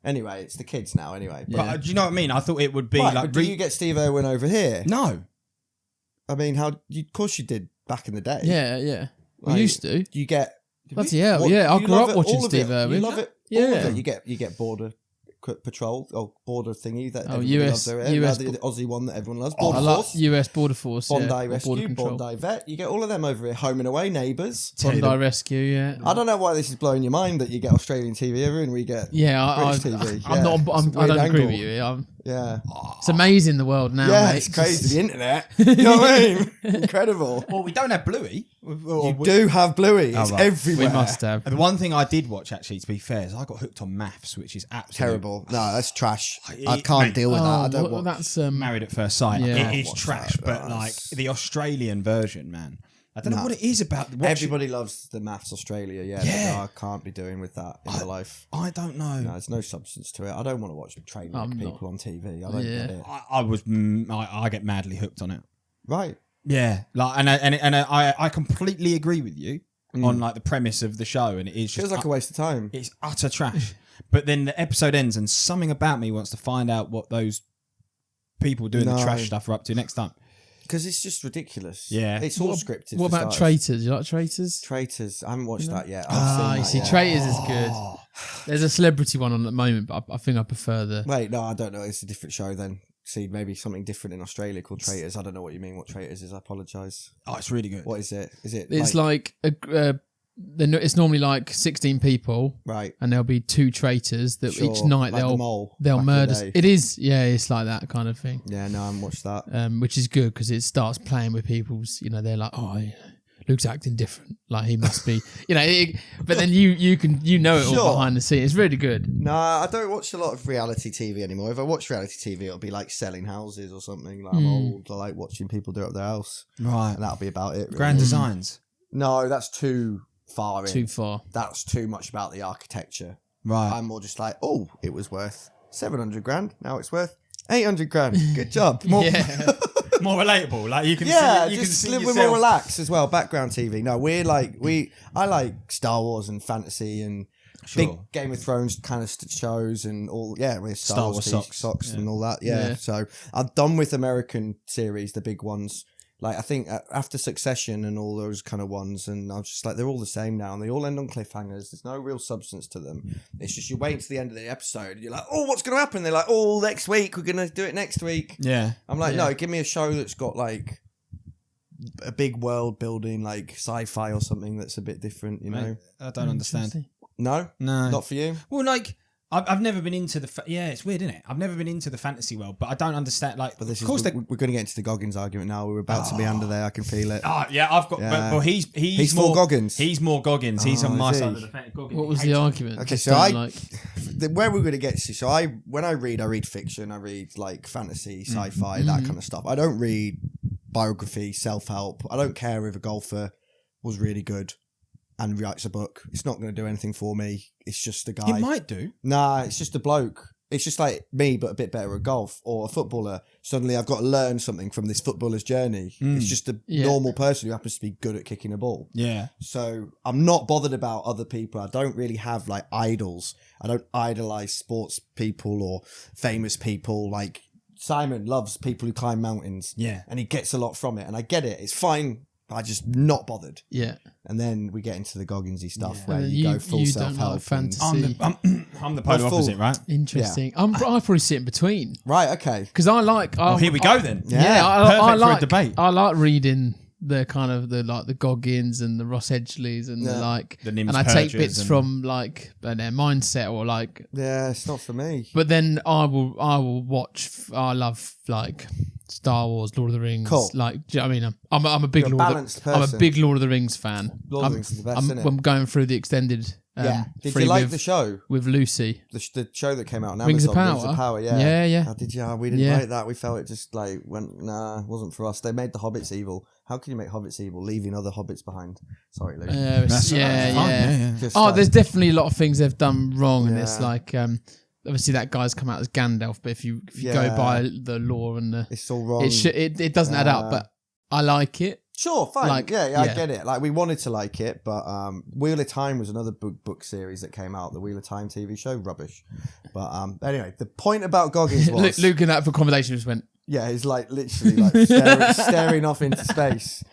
Anyway, it's the kids now. Anyway, Yeah. But do you know what I mean? I thought it would be right, like. but do you get Steve Irwin over here? No. I mean, of course you did back in the day. Yeah. We Like, used to. You get. Bloody hell, what- yeah. I you grew love up it, watching all of Steve it. Irwin. You love it. Yeah. All of it. You get border patrol or border thingy that everybody US loves over here. US the Aussie one that everyone loves. I Border like Force, US Border Force. Bondi yeah, or Rescue, Border Control. Bondi Vet. You get all of them over here. Home and Away, Neighbours. Bondi Rescue, yeah. I don't know why this is blowing your mind that you get Australian TV over here and we get Yeah, British TV. I'm Yeah, not. it's a I weird don't agree angle. with you. Yeah. It's amazing the world now. Yeah, mate. it's crazy. The internet. You know what I mean? Incredible. Well, we don't have Bluey. You do have Bluey. It's right. everywhere. We must have. The one thing I did watch, actually, to be fair, is I got hooked on Maths, which is absolutely Terrible. No, that's trash. It- I can't mate, deal with that. I Oh, don't well, want. that's Married at First Sight. Yeah. It is What's trash, that? but Oh, like it's- the Australian version, man. I don't know what it is about. Everybody loves the Maths Australia. Yeah. Yeah. No, I can't be doing with that in my life. I don't know. No, there's no substance to it. I don't want to watch train wreck I'm not. people on TV. I don't Yeah. get it. I get madly hooked on it. Right. Yeah, like and I completely agree with you. on like the premise of the show, and it is just Feels like a waste of time. It's utter trash. But then the episode ends, and something about me wants to find out what those people doing the trash stuff are up to next time. Because it's just ridiculous. Yeah. It's all scripted. What about Traitors? You like Traitors? Traitors? I haven't watched that yet. You see, Traitors is good. There's a celebrity one on at the moment, but I think I prefer the... Wait, no, I don't know. It's a different show then. See, maybe something different in Australia called Traitors. I don't know what you mean, what Traitors is. I apologise. Oh, it's really good. What is it? Is it It's like it's normally like 16 people, right? And there'll be 2 traitors that each night like they'll murder. the It is, yeah, it's like that kind of thing. Yeah, no, I haven't watched that. Which is good because it starts playing with people's. They're like, oh, Luke's acting different. Like he must be, but then you can it all behind the scenes. It's really good. Nah, I don't watch a lot of reality TV anymore. If I watch reality TV, it'll be like selling houses or something. Like I'm old. I like watching people do it up their house, right? And that'll be about it. Really. Grand Designs. No, that's too far in. Too far. That's too much about the architecture. Right. I'm more just like, oh, it was worth 700 grand. Now it's worth 800 grand. Good job. More, more relatable. Like you can just live with more relax as well. Background TV. No, I like Star Wars and fantasy and big Game of Thrones kind of shows and all. Yeah, with Star Wars socks and all that. Yeah. So I'm done with American series, the big ones. Like I think after Succession and all those kind of ones, and I was just like, they're all the same now, and they all end on cliffhangers. There's no real substance to them. It's just you wait to the end of the episode, and you're like, oh, what's going to happen? They're like, oh, next week we're going to do it next week. Yeah, I'm like, no, give me a show that's got like a big world building, like sci-fi or something that's a bit different. I don't understand. No, not for you. Well, like. I've never been into the... it's weird, isn't it? I've never been into the fantasy world, but I don't understand... Like, but we're going to get into the Goggins argument now. We're about to be under there. I can feel it. Oh, yeah, I've got... Yeah. But he's more Goggins. He's more Goggins. He's on my side of the fence. What was the argument? Okay, so where we're going to get to... So when I read fiction. I read like fantasy, sci-fi, that kind of stuff. I don't read biography, self-help. I don't care if a golfer was really good and writes a book. It's not going to do anything for me. It's just a guy. It might do. Nah, it's just a bloke. It's just like me, but a bit better at golf, or a footballer. Suddenly I've got to learn something from this footballer's journey. It's just a normal person who happens to be good at kicking a ball. Yeah. So I'm not bothered about other people. I don't really have like idols. I don't idolize sports people or famous people. Like Simon loves people who climb mountains. Yeah. And he gets a lot from it. And I get it. It's fine. I just not bothered. Yeah. And then we get into the Gogginsy stuff where you go full self-help. Like fantasy. I'm the polar opposite, right? Interesting. I probably sit in between. Right, okay. Because I like... here we go then. Yeah, I like for a debate. I like reading the kind of the Goggins and the Ross Edgeleys and the like. The Nims and I take Purges bits from like their mindset or like... Yeah, it's not for me. But then I will watch... I love like... Star Wars, Lord of the Rings. Cool. Like, do you know what I mean? I'm a big You're a balanced person. I'm a big Lord of the Rings fan. Lord of the Rings is the best, isn't it? I'm going through the extended. Did you like the show? With Lucy? The show that came out on Amazon. Rings of Power. Rings of Power, yeah. Yeah. Oh, did you? We didn't like that. We felt it just like went. Nah, it wasn't for us. They made the Hobbits evil. How can you make Hobbits evil, leaving other Hobbits behind? Sorry, Luke. There's definitely a lot of things they've done wrong, and it's like. Obviously, that guy's come out as Gandalf, but if you go by the lore and it's all wrong. It doesn't add up, but I like it. Sure, fine. I get it. Like we wanted to like it, but Wheel of Time was another book series that came out. The Wheel of Time TV show, rubbish. But anyway, the point about Goggins was Luke in that for accommodation just went. Yeah, he's like literally like staring off into space.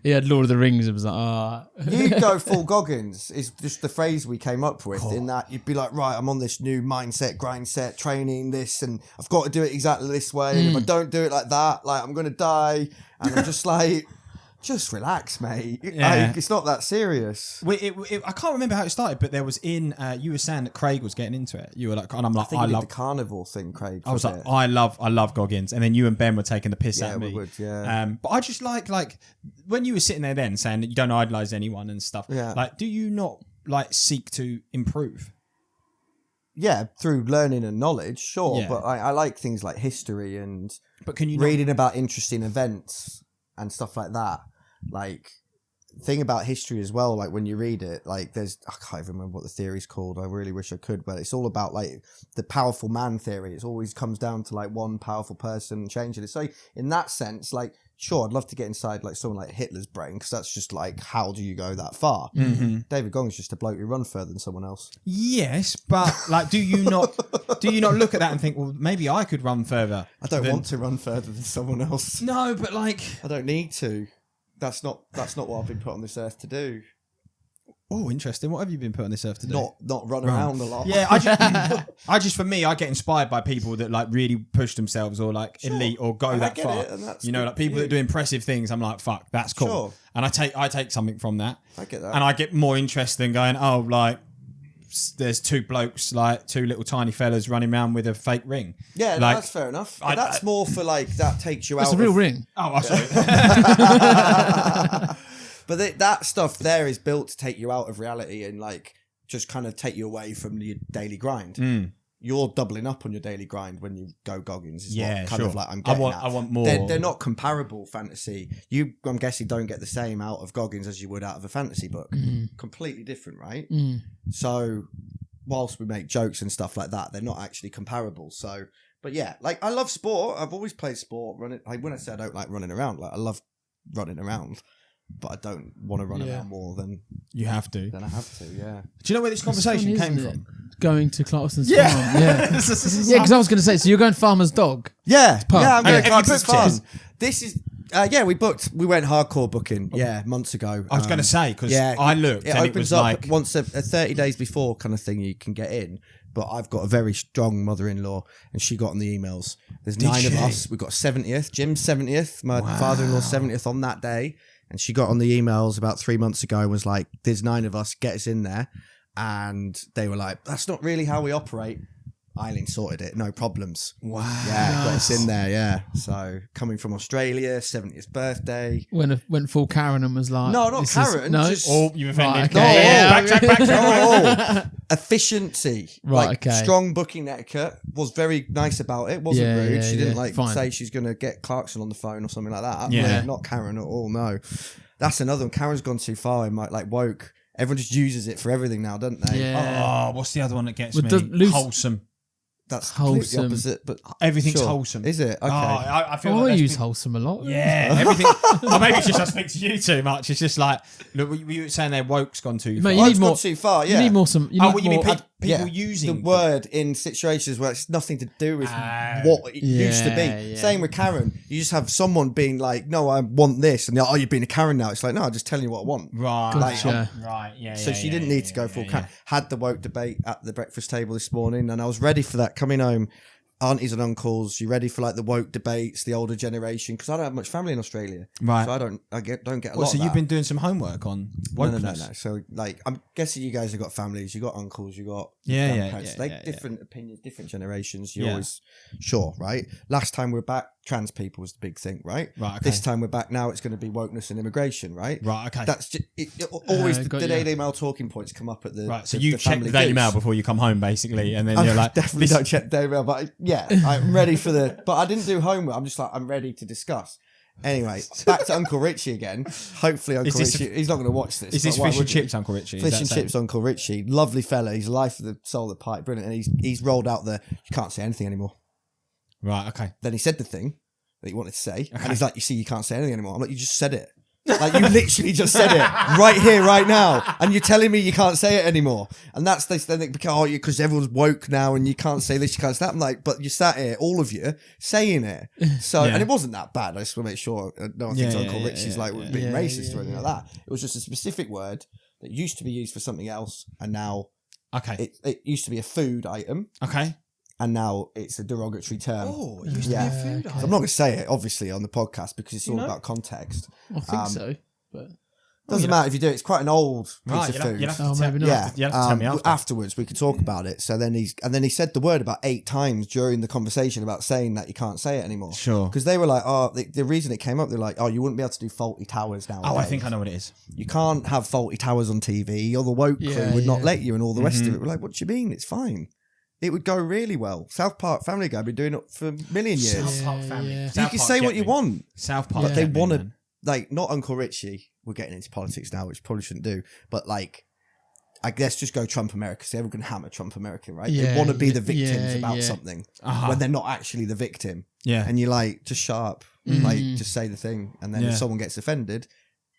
He had Lord of the Rings. It was like, You'd go full Goggins is just the phrase we came up with. In that you'd be like, right, I'm on this new mindset, grind set, training this, and I've got to do it exactly this way. And if I don't do it like that, like I'm gonna die. And I'm just like, just relax, mate. Yeah. Like, it's not that serious. I can't remember how it started, but there was you were saying that Craig was getting into it. You were like, and I'm like, I love the carnival thing, Craig. I was like, I love Goggins, and then you and Ben were taking the piss out of me. We would, yeah. But I just like when you were sitting there then saying that you don't idolize anyone and stuff. Yeah. Like, do you not like seek to improve? Yeah, through learning and knowledge, sure. Yeah. But I like things like history and can you reading about interesting events and stuff like that. Like, thing about history as well, like when you read it, like I can't even remember what the theory's called. I really wish I could, but it's all about like the powerful man theory. It always comes down to like one powerful person changing it. So in that sense, like sure, I'd love to get inside like someone like Hitler's brain, because that's just like, how do you go that far? David Goggin's just a bloke who run further than someone else. Yes, but like, do you not look at that and think, well, maybe I could run further? I don't want to run further than someone else. No, but like, I don't need to. That's not what I've been put on this earth to do. oh, interesting. What have you been put on this earth to do? Not run around a lot. Yeah, I just for me, I get inspired by people that like really push themselves, or like elite, or go that far. You know, like people that do impressive things. I'm like, fuck, that's cool. Sure. And I take something from that. I get that. And I get more interest than going, oh, like there's two blokes, like two little tiny fellas running around with a fake ring. Yeah, like, that's fair enough. But that's more for like, that takes you out. It's a real ring. Oh, I see. But that stuff there is built to take you out of reality and like just kind of take you away from your daily grind. You're doubling up on your daily grind when you go Goggins. Is what kind of like I'm getting at. I want more. They're not comparable fantasy. I'm guessing, don't get the same out of Goggins as you would out of a fantasy book. Completely different, right? So whilst we make jokes and stuff like that, they're not actually comparable. So, but yeah, like I love sport. I've always played sport. Like when I say I don't like running around, like I love running around. But I don't want to run around more than you have to. Than I have to, yeah. Do you know where this conversation came from? Going to Clarkson's farm. Yeah. Yeah, because I was going to say, so you're going farmer's dog? Yeah, I'm going to Clarkson's farm. This is, we went hardcore booking, months ago. I was going to say, because I looked it and opens it was up like... once a 30 days before kind of thing you can get in. But I've got a very strong mother-in-law, and she got on the emails. There's 9 of us. We've got 70th, Jim's 70th, my father-in-law's 70th on that day. And she got on the emails about 3 months ago and was like, there's 9 of us, get us in there. And they were like, that's not really how we operate. Eileen sorted it, no problems. Wow. Yeah, got us in there, yeah. So, coming from Australia, 70th birthday. Went full Karen and was like... No, not Karen. Just, you offended. Right, okay. Backtrack. Efficiency. Right, like, okay. Strong booking etiquette. Was very nice about it. Wasn't rude. She didn't say she's going to get Clarkson on the phone or something like that. Yeah. Not Karen at all, no. That's another one. Karen's gone too far in like woke. Everyone just uses it for everything now, don't they? Yeah. Oh, what's the other one that gets me? Wholesome. That's completely opposite, but everything's wholesome. Is it? Okay. I feel I use wholesome a lot. Yeah, everything. Or maybe it's just I speak to you too much. It's just like, look, you were saying their woke's gone too far. Mate, you need more. Gone too far. Yeah. You need more. You mean people using the word in situations where it's nothing to do with what it used to be. Yeah. Same with Karen. You just have someone being like, "No, I want this," and you're being a Karen now. It's like, no, I'm just telling you what I want. Right. Gotcha. Right. Yeah. So she didn't need to go full Karen. Had the woke debate at the breakfast table this morning, and I was ready for that. Coming home. Aunties and uncles, you ready for like the woke debates, the older generation? Because I don't have much family in Australia, right? So I don't get a lot. So of you've that. been doing some homework on wokeness? No. So like, I'm guessing you guys have got families, you got uncles, you got grandparents. Different opinions, different generations. You always right. Last time we were back, trans people was the big thing, right? Right. Okay. This time we're back now. It's going to be wokeness and immigration, right? Right. Okay. That's just, always the Daily Mail talking points come up at the right. So you check the Daily Mail before you come home, basically, and then you're like, definitely don't check Daily Mail, but I'm ready for but I didn't do homework. I'm just like, I'm ready to discuss. Anyway, back to Uncle Richie again. Hopefully Uncle Richie, he's not going to watch this. Is this Fish and Chips Uncle Richie? Fish and Chips Uncle Richie. Lovely fella. He's the life of the soul of the pipe. Brilliant. And he's rolled out you can't say anything anymore. Right, okay. Then he said the thing that he wanted to say. Okay. And he's like, you see, you can't say anything anymore. I'm like, you just said it. Like, you literally just said it right here, right now. And you're telling me you can't say it anymore. And that's they think, because everyone's woke now and you can't say this, you can't say that. I'm like, but you sat here, all of you, saying it. So, and it wasn't that bad. I just want to make sure no one thinks Uncle Richie's being racist or anything like that. It was just a specific word that used to be used for something else. And now it used to be a food item. Okay. And now it's a derogatory term. Oh, it used to be a food item. I'm not going to say it, obviously, on the podcast because it's all about context. I think so, but... Doesn't matter if you do it. It's quite an old piece of food. Maybe not. You have to tell me afterwards, we could talk about it. So then he said the word about 8 times during the conversation about saying that you can't say it anymore. Sure. Because they were like, the reason it came up, they're like, you wouldn't be able to do faulty towers now. Oh, I think I know what it is. You can't have faulty towers on TV, or the woke crew would not let you, and all the rest of it. We're like, what do you mean? It's fine. It would go really well. South Park Family Guy have been doing it for a million years. South Park Family. Yeah. You can say what you want. South Park. But they want to, not Uncle Richie. We're getting into politics now, which probably shouldn't do. But I guess just go Trump America, because everyone can hammer Trump America, right? Yeah, they want to be the victims about yeah. something when they're not actually the victim. Yeah. And you're like, just shut up. Like, just say the thing. And then if someone gets offended,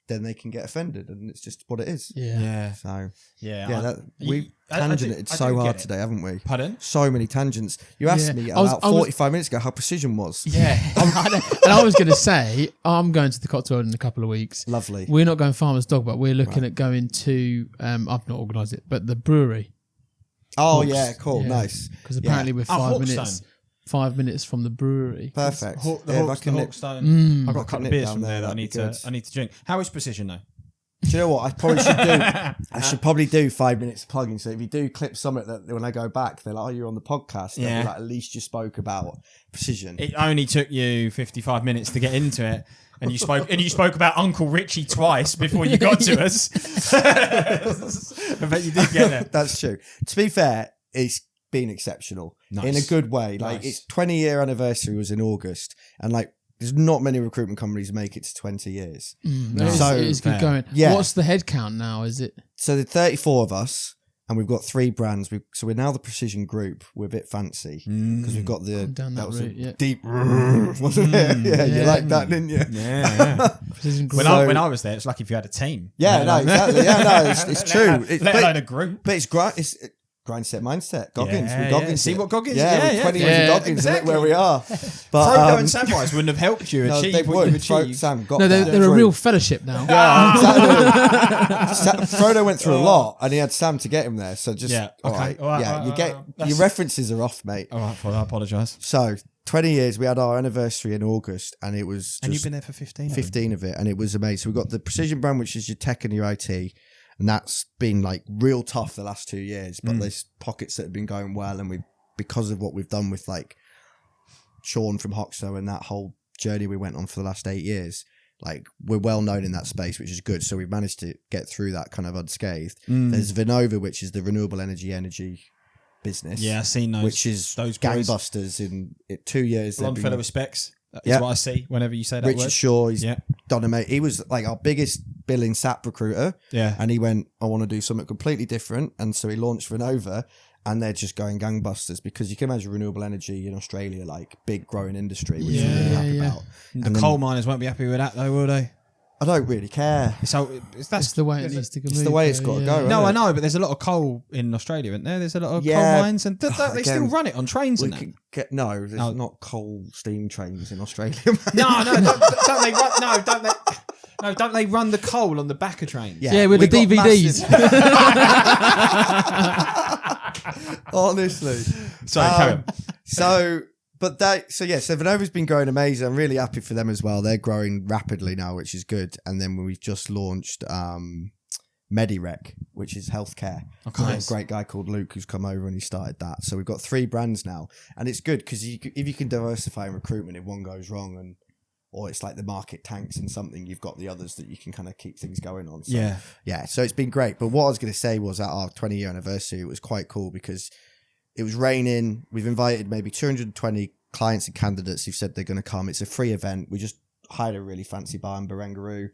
then they can get offended, and it's just what it is. Yeah. So Yeah. we've tangented so hard today, haven't we? Pardon? So many tangents. You asked me about 45 minutes ago how precision was. Yeah. And I was going to say, I'm going to the Cotswold in a couple of weeks. Lovely. We're not going Farmer's Dog, but we're looking at going to, I've not organised it, but the brewery. Oh, yeah, cool. Yeah. Nice. Because apparently we're 5 minutes from the brewery. Perfect. The Hawkstone. I've got a couple of beers from there that I need to drink. How is Precision though? Do you know what I probably should do? I should probably do 5 minutes of plugging. So if you do clip something that when I go back, they're like, "Oh, you're on the podcast." They'll be like, at least you spoke about Precision. It only took you 55 minutes to get into it, and you spoke about Uncle Richie twice before you got to us. I bet you did get it. That's true. To be fair, it's been exceptional in a good way. Like its 20-year anniversary was in August, and like there's not many recruitment companies make it to 20 years. So it's good going. Yeah. What's the head count now? Is it? So there's 34 of us, and we've got 3 brands. So we're now the Precision Group. We're a bit fancy because we've got the deep, wasn't it? Yeah, you like that, didn't you? Yeah. Precision Group. When I was there, it's like if you had a team. Yeah, no, exactly. Yeah, no, it's true. Let alone a group. But it's Grindset mindset. Goggins. We're Goggins. See what Goggins? Yeah, 20 years of Goggins, exactly. Look where we are. But Frodo and Samwise wouldn't have helped you achieve what you achieved. Sam got they're a real fellowship now. Yeah, exactly. Frodo went through a lot, and he had Sam to get him there. So just all right. Your references are off, mate. All right, I apologise. So 20 years. We had our anniversary in August, and it was. And you've been there for 15. 15 of it, and it was amazing. So we got the Precision brand, which is your tech and your IT. And that's been like real tough the last 2 years, but there's pockets that have been going well. And because of what we've done with like Sean from Hoxo and that whole journey we went on for the last 8 years, like we're well known in that space, which is good. So we've managed to get through that kind of unscathed. There's Vinova, which is the renewable energy business. Yeah, I've seen those. Which is those gangbusters in 2 years. Longfellow respects. That's what I see whenever you say that Richard word. Shaw, he's done amazing. He was like our biggest billing SAP recruiter. Yeah. And he went, I want to do something completely different. And so he launched Renova, and they're just going gangbusters because you can imagine renewable energy in Australia, like big growing industry, which we're really happy about. The coal miners won't be happy with that though, will they? I don't really care. So that's the way it needs to go. It's the way it's got to go. No, I know, but there's a lot of coal in Australia, isn't there? There's a lot of coal mines, and they still run it on trains. And there's not coal steam trains in Australia. Don't they run the coal on the back of trains? Yeah, with the DVDs. Honestly, sorry, carry on. So Vinova's been growing amazing. I'm really happy for them as well. They're growing rapidly now, which is good. And then we've just launched Medirec, which is healthcare. Okay. Nice. A great guy called Luke who's come over and he started that. So we've got 3 brands now, and it's good because if you can diversify in recruitment, if one goes wrong or it's like the market tanks in something, you've got the others that you can kind of keep things going on. So, so it's been great. But what I was going to say was at our 20-year anniversary, it was quite cool because it was raining. We've invited maybe 220 clients and candidates who've said they're going to come. It's a free event. We just hired a really fancy bar in Barangaroo.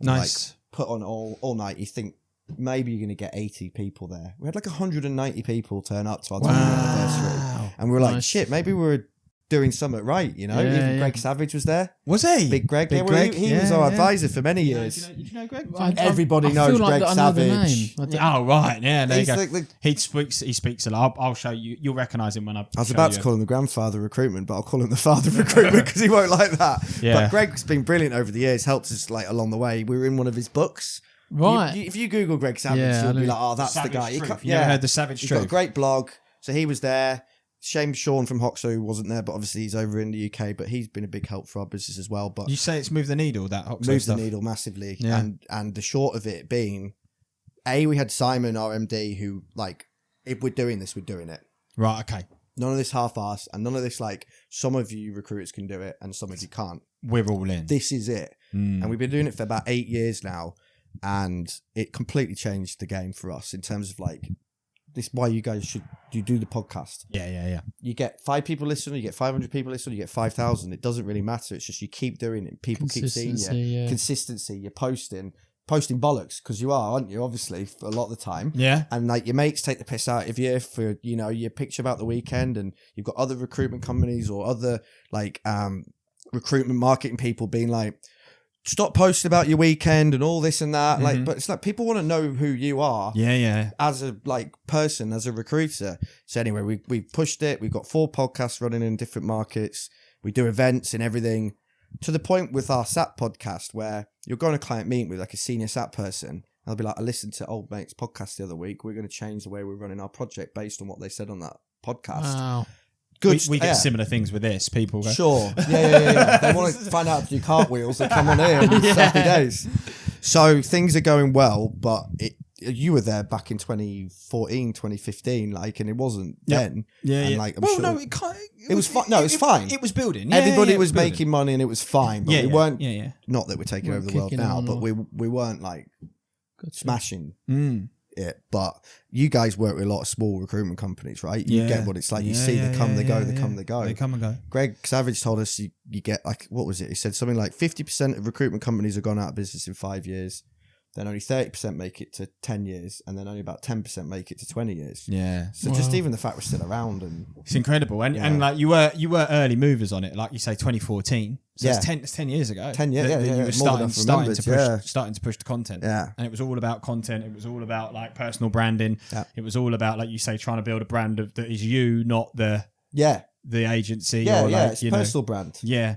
Nice. Like, put on all night. You think maybe you're going to get 80 people there. We had like 190 people turn up to our 20th anniversary. And we were like, shit, maybe we're doing something right, you know? Even Greg Savage was there. Was he? Big Greg. Big Greg. He was our advisor for many years. Do you know Greg? Everybody knows Greg Savage. Oh, right. Yeah, there you go. He speaks a lot. I'll show you. You'll recognise him when I was about to call him the grandfather of recruitment, but I'll call him the father of recruitment because he won't like that. Yeah. But Greg's been brilliant over the years, helped us like along the way. We were in one of his books. Right. If you Google Greg Savage, you'll be like, oh, that's Savage the guy. You never heard the Savage He's Truth? got a great blog. So he was there. Shame Sean from Hoxo wasn't there, but obviously he's over in the UK, but he's been a big help for our business as well. But you say it's moved the needle, that Hoxo moved stuff. The needle massively. Yeah. And the short of it being, we had Simon, our MD, who like, if we're doing this, we're doing it. Right, okay. None of this half-ass and none of this like, some of you recruiters can do it and some of you can't. We're all in. This is it. And we've been doing it for about 8 years now, and it completely changed the game for us in terms of like, this is why you guys you do the podcast. Yeah. You get 5 people listening, you get 500 people listening, you get 5,000. It doesn't really matter. It's just you keep doing it. People keep seeing you. Yeah. Consistency. You're posting. posting bollocks, because you are, aren't you? Obviously, for a lot of the time. Yeah. And like your mates take the piss out of you for, you know, your picture about the weekend, and you've got other recruitment companies or other like recruitment marketing people being like, stop posting about your weekend and all this and that. Like, but it's like people want to know who you are. Yeah. As a like person, as a recruiter. So anyway, we've pushed it. We've got 4 podcasts running in different markets. We do events and everything, to the point with our SAP podcast where you'll go on a client meeting with like a senior SAP person. And they'll be like, I listened to old mate's podcast the other week. We're going to change the way we're running our project based on what they said on that podcast. Wow. Good. We get similar things with this. People go, sure. Yeah. They want to find out how to do cartwheels. They come on here and happy days. So things are going well, but you were there back in 2014, 2015, like, and it wasn't then. Yeah. And like, I'm well, sure no, it can't. it was fine. No, it was fine. It was building. Everybody was it building. making money and it was fine, but we weren't. Yeah. Not that we're taking over the world kicking now, on but or- we weren't like smashing it. But you guys work with a lot of small recruitment companies, right? You get what it's like. You see they come, they go, they come, they go. They come and go. Greg Savage told us you get like, what was it? He said something like 50% of recruitment companies have gone out of business in 5 years. Then only 30% make it to 10 years, and then only about 10% make it to 20 years. Yeah. So just even the fact we're still around, and It's incredible. And like you were early movers on it, like you say, 2014. So it's 10 years ago. 10 years, that you were more than I've remembered, starting to push the content. Yeah. And it was all about content. It was all about like personal branding. Yeah. It was all about, like you say, trying to build a brand that is you, not the agency. Or like, it's personal brand. Yeah.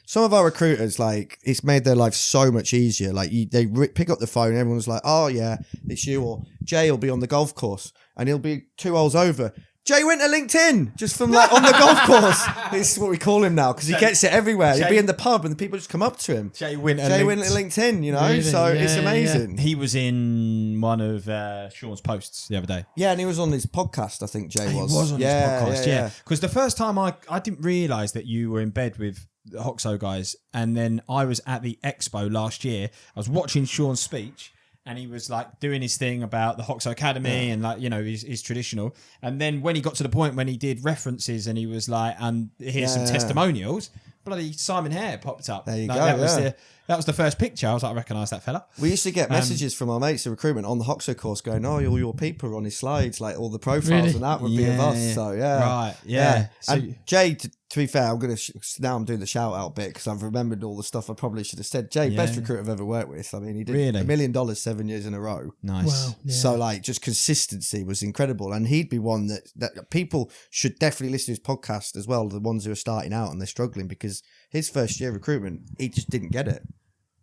Some of our recruiters, like, it's made their life so much easier. Like, they pick up the phone, and everyone's like, "Oh yeah, it's you." Or Jay will be on the golf course, and he'll be 2 holes over. Jay went to LinkedIn just from like on the golf course. This is what we call him now because he gets it everywhere. He'll be in the pub and the people just come up to him. Jay went to LinkedIn, you know. Really? So Yeah, it's amazing. He was in one of Sean's posts the other day. Yeah, and he was on his podcast. I think Jay He was on his podcast, yeah. Because the first time I didn't realise that you were in bed with the Hoxo guys, and then I was at the expo last year. I was watching Sean's speech, and he was like doing his thing about the Hoxo Academy and like, you know, his traditional. And then when he got to the point when he did references and he was like, and here's some testimonials, bloody Simon Hare popped up. There you like, go. That was the first picture. I was like, I recognise that fella. We used to get messages from our mates in recruitment on the Hoxo course going, "Oh, all your people are on his slides, like all the profiles Really? and that would be of us." So Right, yeah. So, and Jay, to be fair, I'm gonna now I'm doing the shout out bit because I've remembered all the stuff I probably should have said. Jay, best recruiter I've ever worked with. I mean, he did Really? $1 million 7 years in a row. nice. Wow. Yeah. So like, just consistency was incredible, and he'd be one that people should definitely listen to his podcast as well. The ones who are starting out and they're struggling, because his first year recruitment, he just didn't get it.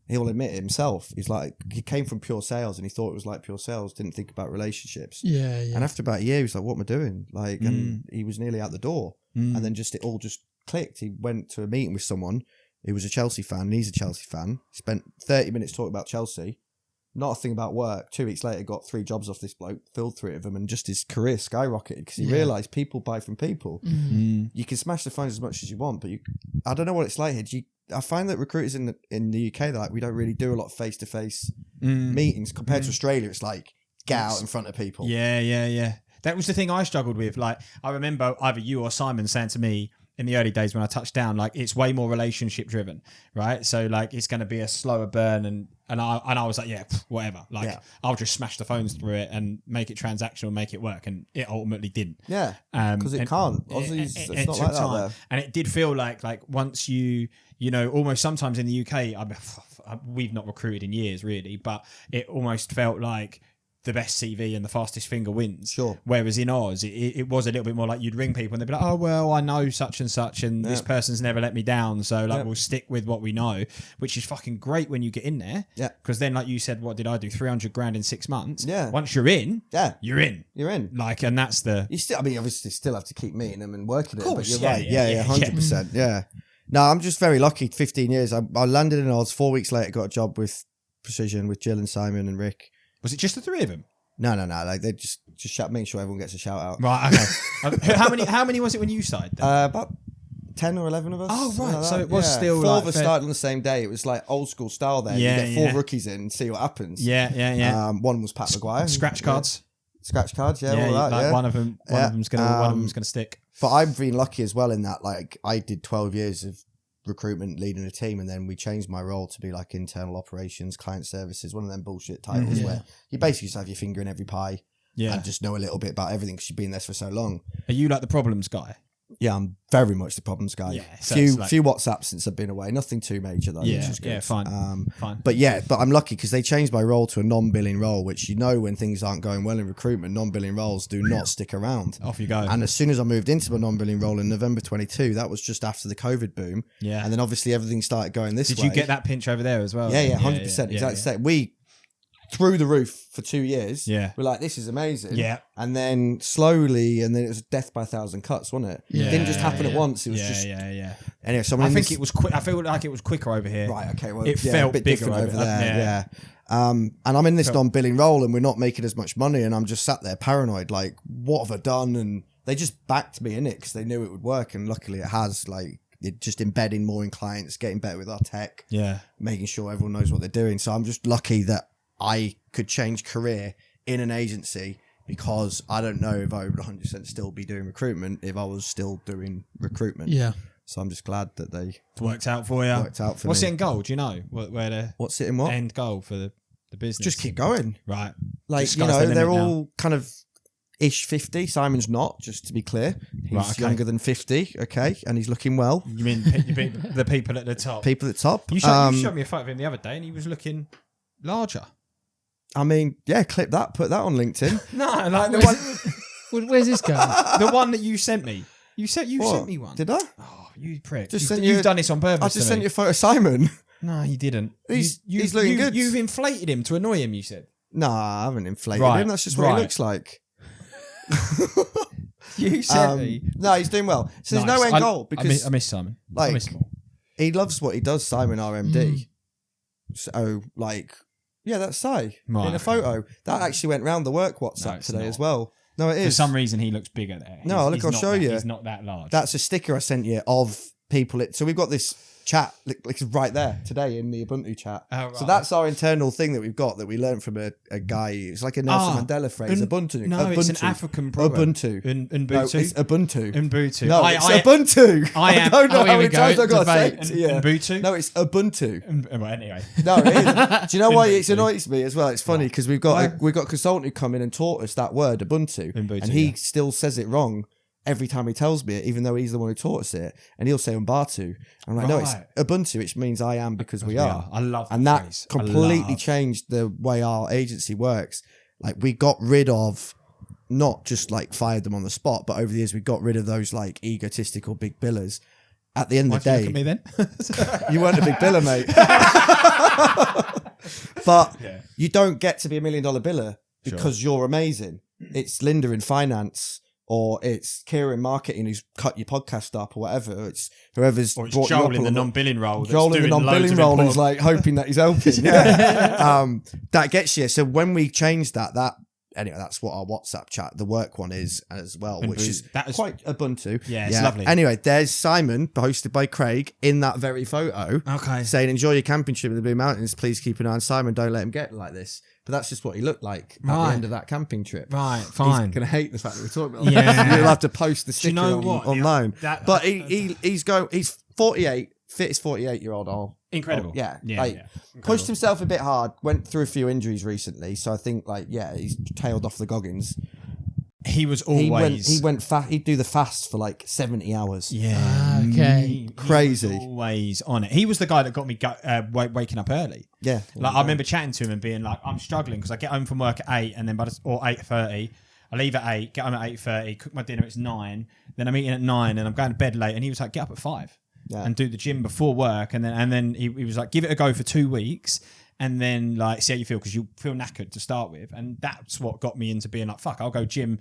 He'll admit it himself. He's like, he came from pure sales and he thought it was like pure sales, didn't think about relationships. Yeah. And after about a year, he was like, what am I doing? Like, and he was nearly out the door. And then it all just clicked. He went to a meeting with someone who was a Chelsea fan, and he's a Chelsea fan. Spent 30 minutes talking about Chelsea, not a thing about work. 2 weeks later, got 3 jobs off this bloke, filled 3 of them, and just his career skyrocketed because he realised people buy from people. You can smash the phones as much as you want, but I don't know what it's like here. I find that recruiters in the UK, they're like, we don't really do a lot of face-to-face meetings compared to Australia. It's like, get out in front of people. Yeah. That was the thing I struggled with. Like, I remember either you or Simon saying to me in the early days when I touched down, like, it's way more relationship driven, right? So like, it's going to be a slower burn, and I was like, yeah, whatever. Like, I'll just smash the phones through it and make it transactional, make it work, and it ultimately didn't. Yeah, because it can't. Aussies, it's not like that there. And it did feel like once you know, almost sometimes in the UK, we've not recruited in years really, but it almost felt like the best CV and the fastest finger wins. Sure. Whereas in Oz, it was a little bit more like you'd ring people and they'd be like, oh, well, I know such and such, and this person's never let me down. So like, we'll stick with what we know, which is fucking great when you get in there. Yeah. Because then, like you said, what did I do? 300 grand in 6 months. Yeah. Once you're in, you're in. You're in. Like, and that's the... You still, I mean, obviously still have to keep meeting them and working it, but course, you're yeah, right. yeah, Yeah, 100%. Yeah. No, I'm just very lucky. 15 years. I landed in Oz. 4 weeks later, got a job with Precision with Jill and Simon and Rick. Was it just the 3 of them? No. Like, they just make sure everyone gets a shout out. Right, okay. How many was it when you started then? About 10 or 11 of us. Oh, right. Like So that. it was still 4 like of us started on the same day. It was like old school style there. Yeah, you get 4 rookies in and see what happens. Yeah. One was Pat McGuire. Scratch cards. Scratch cards, all that. Like one of them's gonna stick. But I've been lucky as well in that, like, I did 12 years of recruitment, leading a team, and then we changed my role to be like internal operations, client services, one of them bullshit titles where you basically just have your finger in every pie and just know a little bit about everything because you've been there for so long. Are you like the problems guy? Yeah, I'm very much the problems guy. Yeah, so few WhatsApps since I've been away. Nothing too major though. Which is good. Yeah, fine. Fine. But I'm lucky because they changed my role to a non-billing role, which when things aren't going well in recruitment, non-billing roles do not stick around. Off you go. And as soon as I moved into my non-billing role in November 22, that was just after the COVID boom. Yeah. And then obviously everything started going this way. Did you get that pinch over there as well? Yeah, 100%. Exactly the same. We through the roof for 2 years. Yeah. We're like, this is amazing. Yeah. And then slowly, and then it was death by 1,000 cuts, wasn't it? Yeah. It didn't just happen at once. It was just. Yeah. Anyway, so I think it was quick. I feel like it was quicker over here. Right, okay. Well, it felt a bit bigger different over there. Yeah. And I'm in this non-billing role and we're not making as much money. And I'm just sat there paranoid, like, what have I done? And they just backed me in it because they knew it would work. And luckily it has, like, it just embedding more in clients, getting better with our tech, making sure everyone knows what they're doing. So I'm just lucky that I could change career in an agency because I don't know if I would 100% still be doing recruitment if I was still doing recruitment. Yeah. So I'm just glad that they worked out for you. What's the end goal? Do you know where the what's it in what end goal for the business? Just keep going. Right. Like, they're all kind of ish 50. Simon's not, just to be clear. He's younger than 50, okay, and he's looking well. You mean the people at the top? People at the top. You showed me a photo of him the other day, and he was looking larger. I mean, yeah, clip that, put that on LinkedIn. No, like the one. Where's this going? The one that you sent me. You sent me one. Did I? Oh, you prick! You've done this on purpose. I just sent you a photo of Simon. No, you didn't. He's looking good. You've inflated him to annoy him. You said. No, I haven't inflated him. That's just what he looks like. You sent me. No, he's doing well. So there's no end goal because I miss Simon. Like, I miss him all. He loves what he does, Simon RMD. So like, yeah, that's Si in a photo. That actually went round the work WhatsApp today as well. No, it is. For some reason, he looks bigger there. No, look, I'll show you. He's not that large. That's a sticker I sent you of people. So we've got this chat right there today in the Ubuntu chat. Oh, right. So that's our internal thing that we've got that we learned from a guy. It's like a Nelson Mandela phrase. Ubuntu. No, Ubuntu. it's an African proverb. Ubuntu. Ubuntu. No, it's Ubuntu. Ubuntu. No, it's Ubuntu. I don't know how many times I've got to say it to you. Ubuntu. No, it's Ubuntu. Well, anyway. No, it is. Do you know why it annoys me as well? It's funny because we've got a consultant who come in and taught us that word Ubuntu, and he still says it wrong every time he tells me it, even though he's the one who taught us it, and he'll say Umbatu. I'm like, no, it's Ubuntu, which means I am because we are. I love that. And that phrase. completely changed the way our agency works. Like, we got rid of, not just like fired them on the spot, but over the years we got rid of those like egotistical big billers. At the end of the day, look at me then? you weren't a big biller, mate. But you don't get to be $1 million biller because you're amazing. It's Linda in finance, or it's Kira in marketing who's cut your podcast up, or whatever. It's whoever's or it's brought Joel you up in the non-billing role. Joel in the non-billing role is like hoping that he's helping. That gets you. So when we changed that anyway, that's what our WhatsApp chat, the work one, is as well, which is quite Ubuntu. Yeah, it's lovely. Anyway, there's Simon, hosted by Craig, in that very photo. Okay. Saying, enjoy your camping trip in the Blue Mountains. Please keep an eye on Simon. Don't let him get like this. But that's just what he looked like at the end of that camping trip. Right, fine. He's going to hate the fact that we're talking about that. You'll have to post the sticker online. But he's 48, fittest 48-year-old. Incredible. Pushed himself a bit hard, went through a few injuries recently, so I think he's tailed off the Goggins. He was always he'd do the fast for like 70 hours. Yeah. Okay. Crazy. He was always on it. He was the guy that got me waking up early. Yeah. Like, I remember chatting to him and being like, I'm struggling because I get home from work at 8 and then or 8:30. I leave at 8, get home at 8:30, cook my dinner, it's 9. Then I'm eating at 9 and I'm going to bed late, and he was like, get up at 5. Yeah. And do the gym before work, and then he was like, give it a go for 2 weeks, and then like see how you feel, because you feel knackered to start with. And that's what got me into being like, fuck, I'll go gym,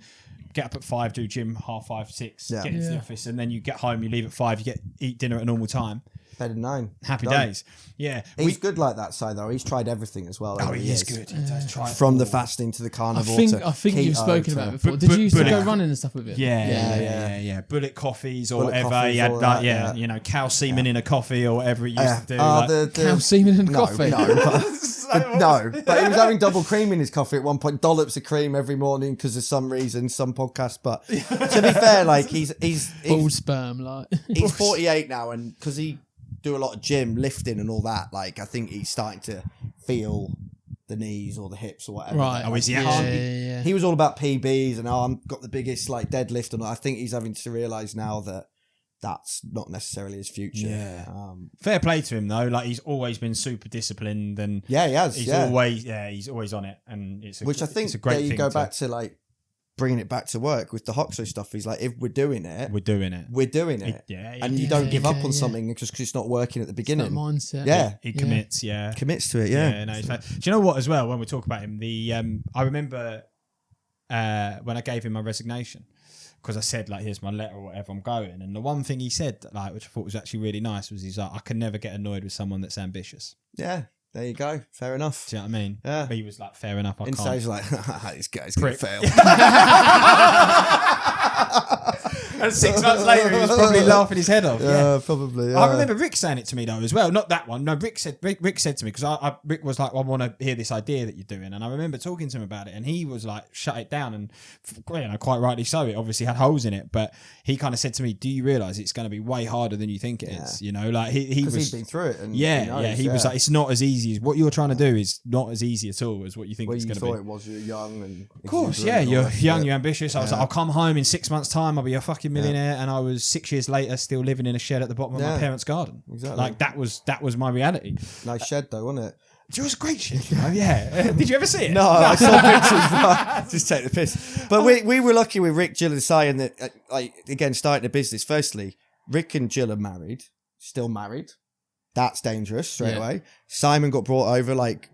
get up at 5, do gym 5:30, 6, get into the office, and then you get home, you leave at 5, you eat dinner at a normal time. Bed at 9. Happy days. Yeah. He's good like that, Si, though. He's tried everything as well. Oh, he is good. He does try from the fasting to the carnivore. I think you've spoken about it before. Did you used to go running and stuff with it? Yeah. Bullet coffees or whatever. He had that, cow semen in a coffee or whatever he used to do. Cow semen in coffee? No, but he was having double cream in his coffee at one point, dollops of cream every morning because of some reason, some podcast. But to be fair, like he's full sperm, like he's 48 now, and because he do a lot of gym, lifting and all that. Like, I think he's starting to feel the knees or the hips or whatever. Right. Oh, is he Yeah, actually? yeah. He was all about PBs and I've got the biggest like deadlift, and I think he's having to realise now that that's not necessarily his future. Yeah. Fair play to him though. Like, he's always been super disciplined, and Yeah, he has. he's yeah. he's always on it, and it's Which I think it's a great there you thing go back to like bringing it back to work with the Hoxo stuff. He's like, if we're doing it, we're doing it. we're doing it. And you don't give up on something just because it's not working at the beginning. That mindset. Yeah. He commits. Yeah. Commits to it, yeah. No, he's fine. Do you know what? As well, when we talk about him, I remember when I gave him my resignation, because I said like, here's my letter or whatever, I'm going. And the one thing he said, like, which I thought was actually really nice, was he's like, I can never get annoyed with someone that's ambitious. Yeah, there you go. Fair enough. Do you know what I mean? Yeah. He was like, fair enough. I Inside can't. he's like, this guy's going to fail. And 6 months later, he was probably laughing his head off. Yeah. Probably. I remember Rick saying it to me though as well. Not that one. No, Rick said to me, because Rick was like, I want to hear this idea that you're doing, and I remember talking to him about it, and he was like, shut it down, and quite rightly so. It obviously had holes in it, but he kind of said to me, do you realise it's going to be way harder than you think it is? You know, like he was. He's been through it. And he was like, it's not as easy as what you're trying to do is not as easy at all as what you think it's going to be. You thought it was, you're young and of course, yeah, you're young, you're ambitious. I was like, I'll come home in 6 months' time, I'll be a fucking millionaire, and I was 6 years later still living in a shed at the bottom of my parents' garden. Exactly. Like that was my reality. Nice shed though, wasn't it? It was a great shed, you know? Yeah. Did you ever see it? No, I saw pictures. But just take the piss. But we were lucky with Rick, Jill, and Si, and that, like, again, starting a business. Firstly, Rick and Jill are married, still married. That's dangerous straight away. Simon got brought over, like,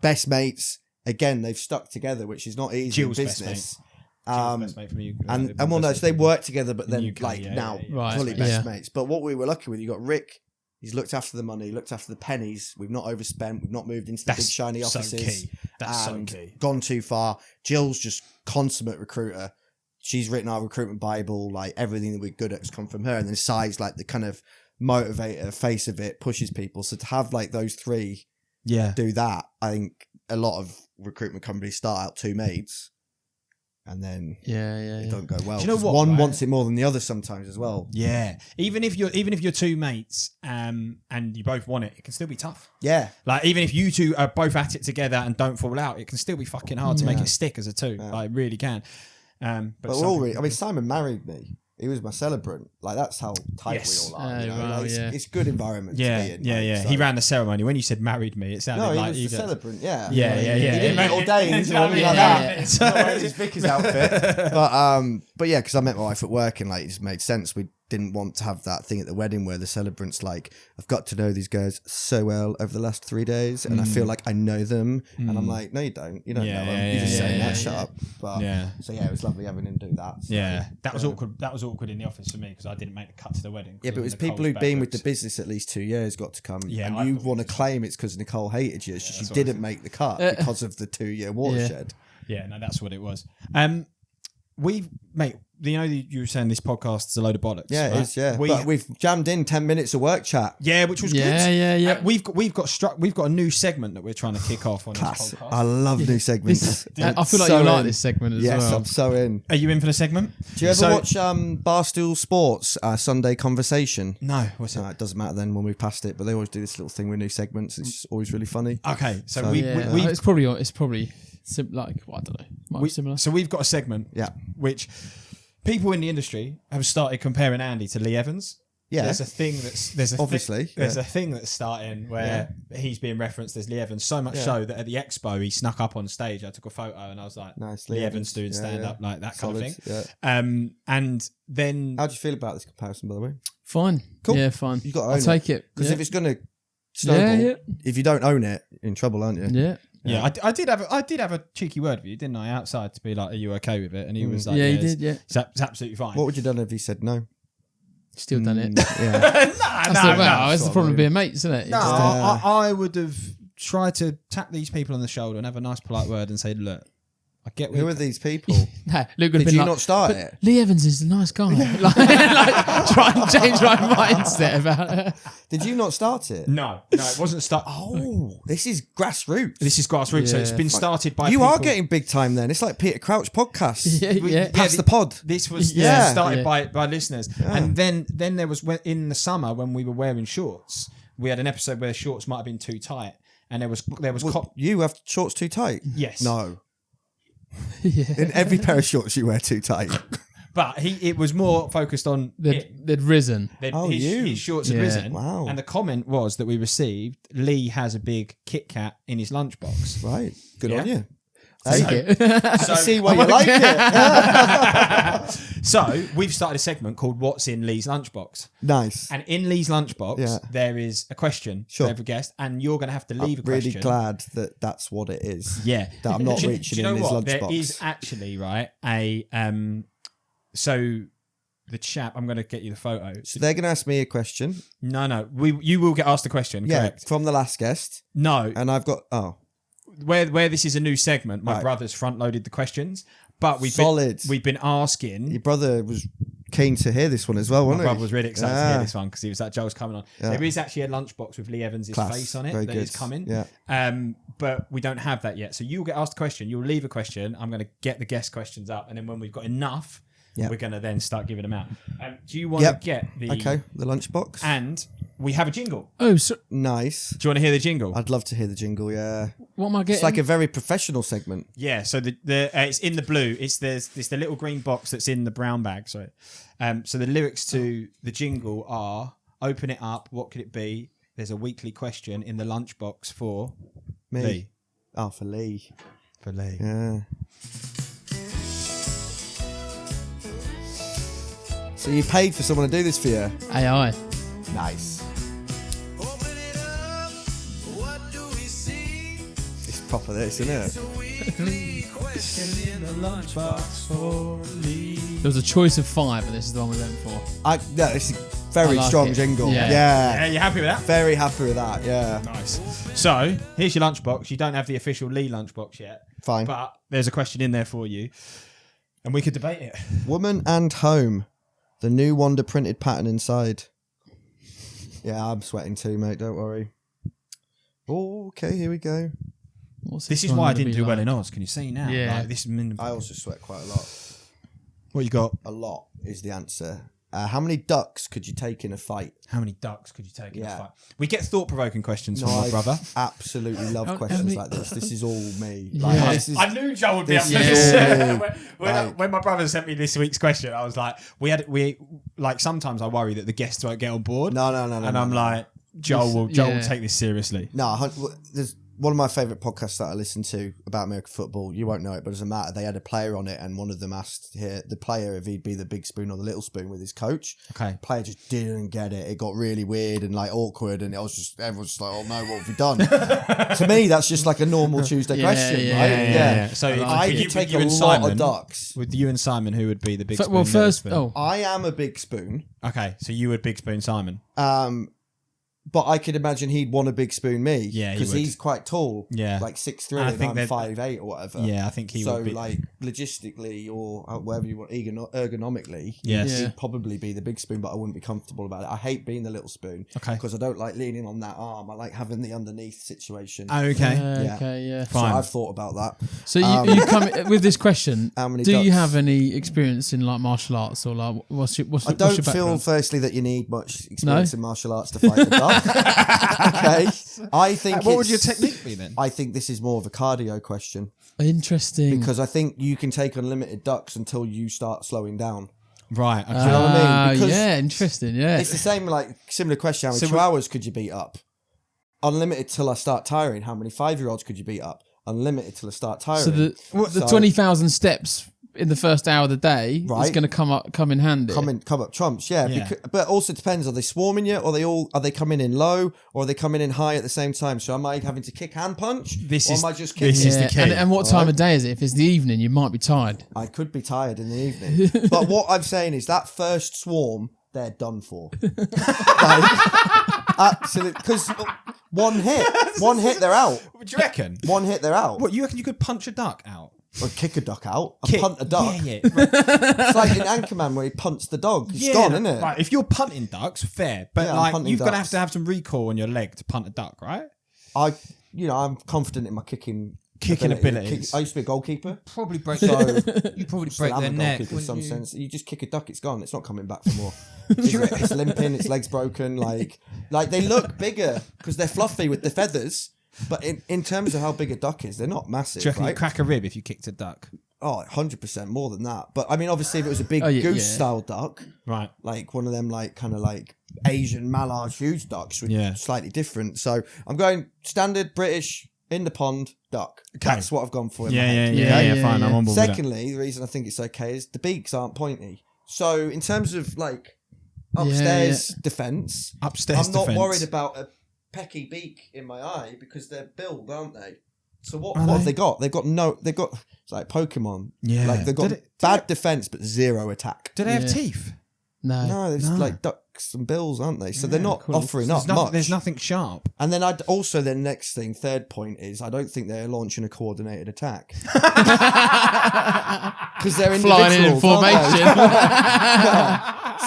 best mates. Again, they've stuck together, which is not easy Jill's in best business. Best mate from you. And well, no, so they work together, but then UK, now Right. fully best Yeah. mates. But what we were lucky with, you got Rick. He's looked after the money, looked after the pennies. We've not overspent. We've not moved into the big shiny offices. So key. That's and so key. Gone too far. Jill's just consummate recruiter. She's written our recruitment Bible. Like, everything that we're good at has come from her. And then Si's like the kind of motivator, face of it, pushes people. So to have like those three do that, I think a lot of recruitment companies start out two mates. And then it don't go well. Do you know what, one right? wants it more than the other sometimes as well. Yeah. Even if you're two mates and you both want it, it can still be tough. Yeah. Like, even if you two are both at it together and don't fall out, it can still be fucking hard to make it stick as a two. Like, it really can. But we're all really, I mean, Simon married me. He was my celebrant. Like, that's how tight Yes. we all are. You know? wow, like, it's good environment to be in. Yeah. So. He ran the ceremony. When you said married me, it sounded No, he like was the celebrant, yeah. Yeah. He didn't get ordained or anything like that. He's not wearing his vicar's outfit. But yeah, because I met my wife at work and like it just made sense. We didn't want to have that thing at the wedding where the celebrant's like, I've got to know these guys so well over the last 3 days and I feel like I know them. And I'm like, no, you don't. You don't know them. You're just saying that. Shut up. But so yeah, it was lovely having him do that. So, that was awkward. That was awkward in the office for me because I didn't make the cut to the wedding. Yeah, but it was people who'd been with the business at least 2 years got to come. Yeah, and you want to claim it's because Nicole hated you. It's just you didn't make the cut because of the 2-year watershed. Yeah, no, that's what it was. Mate, you know, you were saying this podcast is a load of bollocks. Yeah, right? it is. Yeah, but we've jammed in 10 minutes of work chat. Yeah, which was good. Yeah. We've got a new segment that we're trying to kick off on Class. this podcast. I love new segments. I feel like you like this segment as well. Yes, I'm so in. Are you in for the segment? Do you ever watch Barstool Sports Sunday Conversation? No, what's No, it doesn't matter then when we passed it, but they always do this little thing with new segments. It's always really funny. Okay, so it's probably like, well, I don't know, might be similar. So we've got a segment, which people in the industry have started comparing Andy to Lee Evans. Yeah, there's a thing there's a thing that's starting where he's being referenced as Lee Evans so much so that at the expo he snuck up on stage. I took a photo and I was like, nice, Lee Evans doing stand up, like that kind of thing. Yeah. And then how do you feel about this comparison, by the way? Fine, cool. Yeah, fine. You got to I'll take it because if it's going to snowball, if you don't own it, you're in trouble, aren't you? Yeah, I did have a cheeky word with you, didn't I? Outside to be like, "Are you okay with it?" And he was like, "Yeah, he did. Yeah, it's absolutely fine." What would you done if he said no? Still done it. Yeah, that's the problem with being mates, isn't it? No, I would have tried to tap these people on the shoulder and have a nice, polite word and say, "Look, I get Who are these people? No, Luke would have Did been you like, not start "But it? Lee Evans is a nice guy. like try and change my mindset about it. Did you not start it? No, it wasn't started. Oh, this is grassroots. This is grassroots, so it's been started by You people. are getting big time then. It's like Peter Crouch podcast. Yeah. Pass the pod. This was Yeah. started by listeners, and then there was in the summer when we were wearing shorts. We had an episode where shorts might have been too tight, and there was You have shorts too tight? Yes. No. Yeah. In every pair of shorts you wear too tight. But it was more focused on They'd risen. his shorts had Yeah. risen. Wow. And the comment was that we received, Lee has a big Kit Kat in his lunchbox. Right. Good Yeah. on you. Take it. I see why you like it. So we've started a segment called What's in Lee's Lunchbox. Nice. And in Lee's Lunchbox, Yeah. there is a question Sure. for every guest, and you're going to have to leave I'm a question. really glad that that's what it is. Yeah. That I'm not Do reaching you know in his what? lunchbox. There is actually, right, so the chap, I'm going to get you the photo. So they're going to ask me a question. No, you will get asked a question, Yeah, correct? from the last guest. No, And I've got, where this is a new segment, my Right. brother's front-loaded the questions, but Solid. we've been asking. Your brother was keen to hear this one as well, My wasn't he? brother was really excited to Yeah. hear this one because he was like, Joel's coming on. Yeah. There is actually a lunchbox with Lee Evans' Class. face on it Very that good. is coming. Yeah. But we don't have that yet. So you'll get asked a question, you'll leave a question, I'm going to get the guest questions up, and then when we've got enough, Yeah. we're going to then start giving them out. Do you want Yep. to get the... Okay, the lunchbox. And we have a jingle. Oh, so Nice. Do you want to hear the jingle? I'd love to hear the jingle, yeah. what am I getting? It's like a very professional segment. Yeah, so the it's in the blue. It's the little green box that's in the brown bag. Sorry. So the lyrics to the jingle are: open it up. What could it be? There's a weekly question in the lunchbox for Me. Lee. Oh, for Lee. For Lee. Yeah. So you paid for someone to do this for you? AI. Nice. It's proper this, isn't it? There was a choice of 5, and this is the one we went for. No, it's a very I like strong it. jingle. Yeah. Yeah, you happy with that? Very happy with that, yeah. Nice. So here's your lunchbox. You don't have the official Lee lunchbox yet, Fine. but there's a question in there for you, and we could debate it. Woman and Home. The new Wonder printed pattern inside. Yeah, I'm sweating too, mate. Don't worry. Oh, okay, here we go. What's This is one why I gonna didn't be do well like? in Oz. Can you see now? Yeah. Like, this. I also sweat quite a lot. What you got? A lot is the answer. How many ducks could you take in a fight? How many ducks could you take in a Yeah. fight? We get thought-provoking questions from No, my I brother. absolutely love How questions many- like this. This is all me. Yeah. Like, this is, I knew Joel would be up this for is this. all when my brother sent me this week's question, I was like, we like sometimes I worry that the guests won't get on board. no. And I'm like, Joel will take this seriously. No, there's one of my favourite podcasts that I listen to about American football. You won't know it, but it doesn't matter. They had a player on it, and one of them asked the player if he'd be the big spoon or the little spoon with his coach. Okay. The player just didn't get it. It got really weird and like awkward, and everyone's just like, "Oh no, what have we done?" To me, that's just like a normal Tuesday question, right? Yeah. So I if could take you a and lot Simon, of ducks. with you and Simon, who would be the big spoon? Well, little first, spoon? I am a big spoon. Okay, so you would big spoon Simon. But I could imagine he'd want a big spoon me. Yeah, he because would. he's quite tall. Yeah. Like 6'3", I and think I'm that- 5'8" or whatever. Yeah, I think he so would be. like logistically or whatever you want, ergonomically, Yes. Yeah. he'd probably be the big spoon, but I wouldn't be comfortable about it. I hate being the little spoon. Okay. Because I don't like leaning on that arm. I like having the underneath situation. Okay. Yeah. Okay, yeah. So Fine. I've thought about that. So you come with this question. How many Do you ducks? have any experience in like martial arts or like what's your I don't feel, background? firstly, that you need much experience in martial arts to fight a duck. Okay. I think What would your it's- technique be then? I think this is more of a cardio question. Interesting. Because I think you can take unlimited ducks until you start slowing down. Right. Okay. you know what I mean? Because yeah, interesting. Yeah. It's the same, like, similar question. How many So 2 hours could you beat up? Unlimited till I start tiring. How many 5-year-olds could you beat up? Unlimited till I start tiring. So the 20,000 steps in the first hour of the day is Right. going to come in handy. come up trumps, yeah. Yeah. But also depends. Are they swarming you? Or are they coming in low? Or are they coming in high at the same time? So am I having to kick and punch? This or is- am I just this kicking? is the Yeah, key. and what time Alright. of day is it? If it's the evening, you might be tired. I could be tired in the evening. But what I'm saying is that first swarm, they're done for. Absolutely. Because one hit, they're out. Do you reckon? One hit, they're out. What, you reckon you could punch a duck out? Or kick a duck out. Punt a duck. Yeah. It's like in Anchorman where he punts the dog. It's gone, isn't it? Like, if you're punting ducks, fair. But Yeah, like you've got to have some recoil on your leg to punt a duck, right? I'm confident in my kicking abilities. I used to be a goalkeeper. Probably break. So You probably still break am their a neck. goalkeeper in some wouldn't you? sense. You just kick a duck, it's gone. It's not coming back for more. It's limping, its legs broken. Like they look bigger because they're fluffy with the feathers. But in terms of how big a duck is, they're not massive. Do you reckon right? you'd crack a rib if you kicked a duck? Oh, 100% more than that. But I mean, obviously, if it was a big goose-style duck, Right. like one of them, like kind of like Asian mallard huge ducks, would be slightly different. So I'm going standard British in the pond duck. Okay. That's what I've gone for. Yeah, fine. I'm on board with that. Secondly, the reason I think it's okay is the beaks aren't pointy. So in terms of like upstairs defense, I'm not worried about a pecky beak in my eye because they're billed, aren't they? So what have they got? They've got it's like Pokemon. Yeah. Like they've got bad defense but zero attack. Do they have teeth? No, it's like ducks and bills, aren't they? So they're not offering up much. There's nothing sharp. And then third point is I don't think they're launching a coordinated attack. Because they're flying in formation.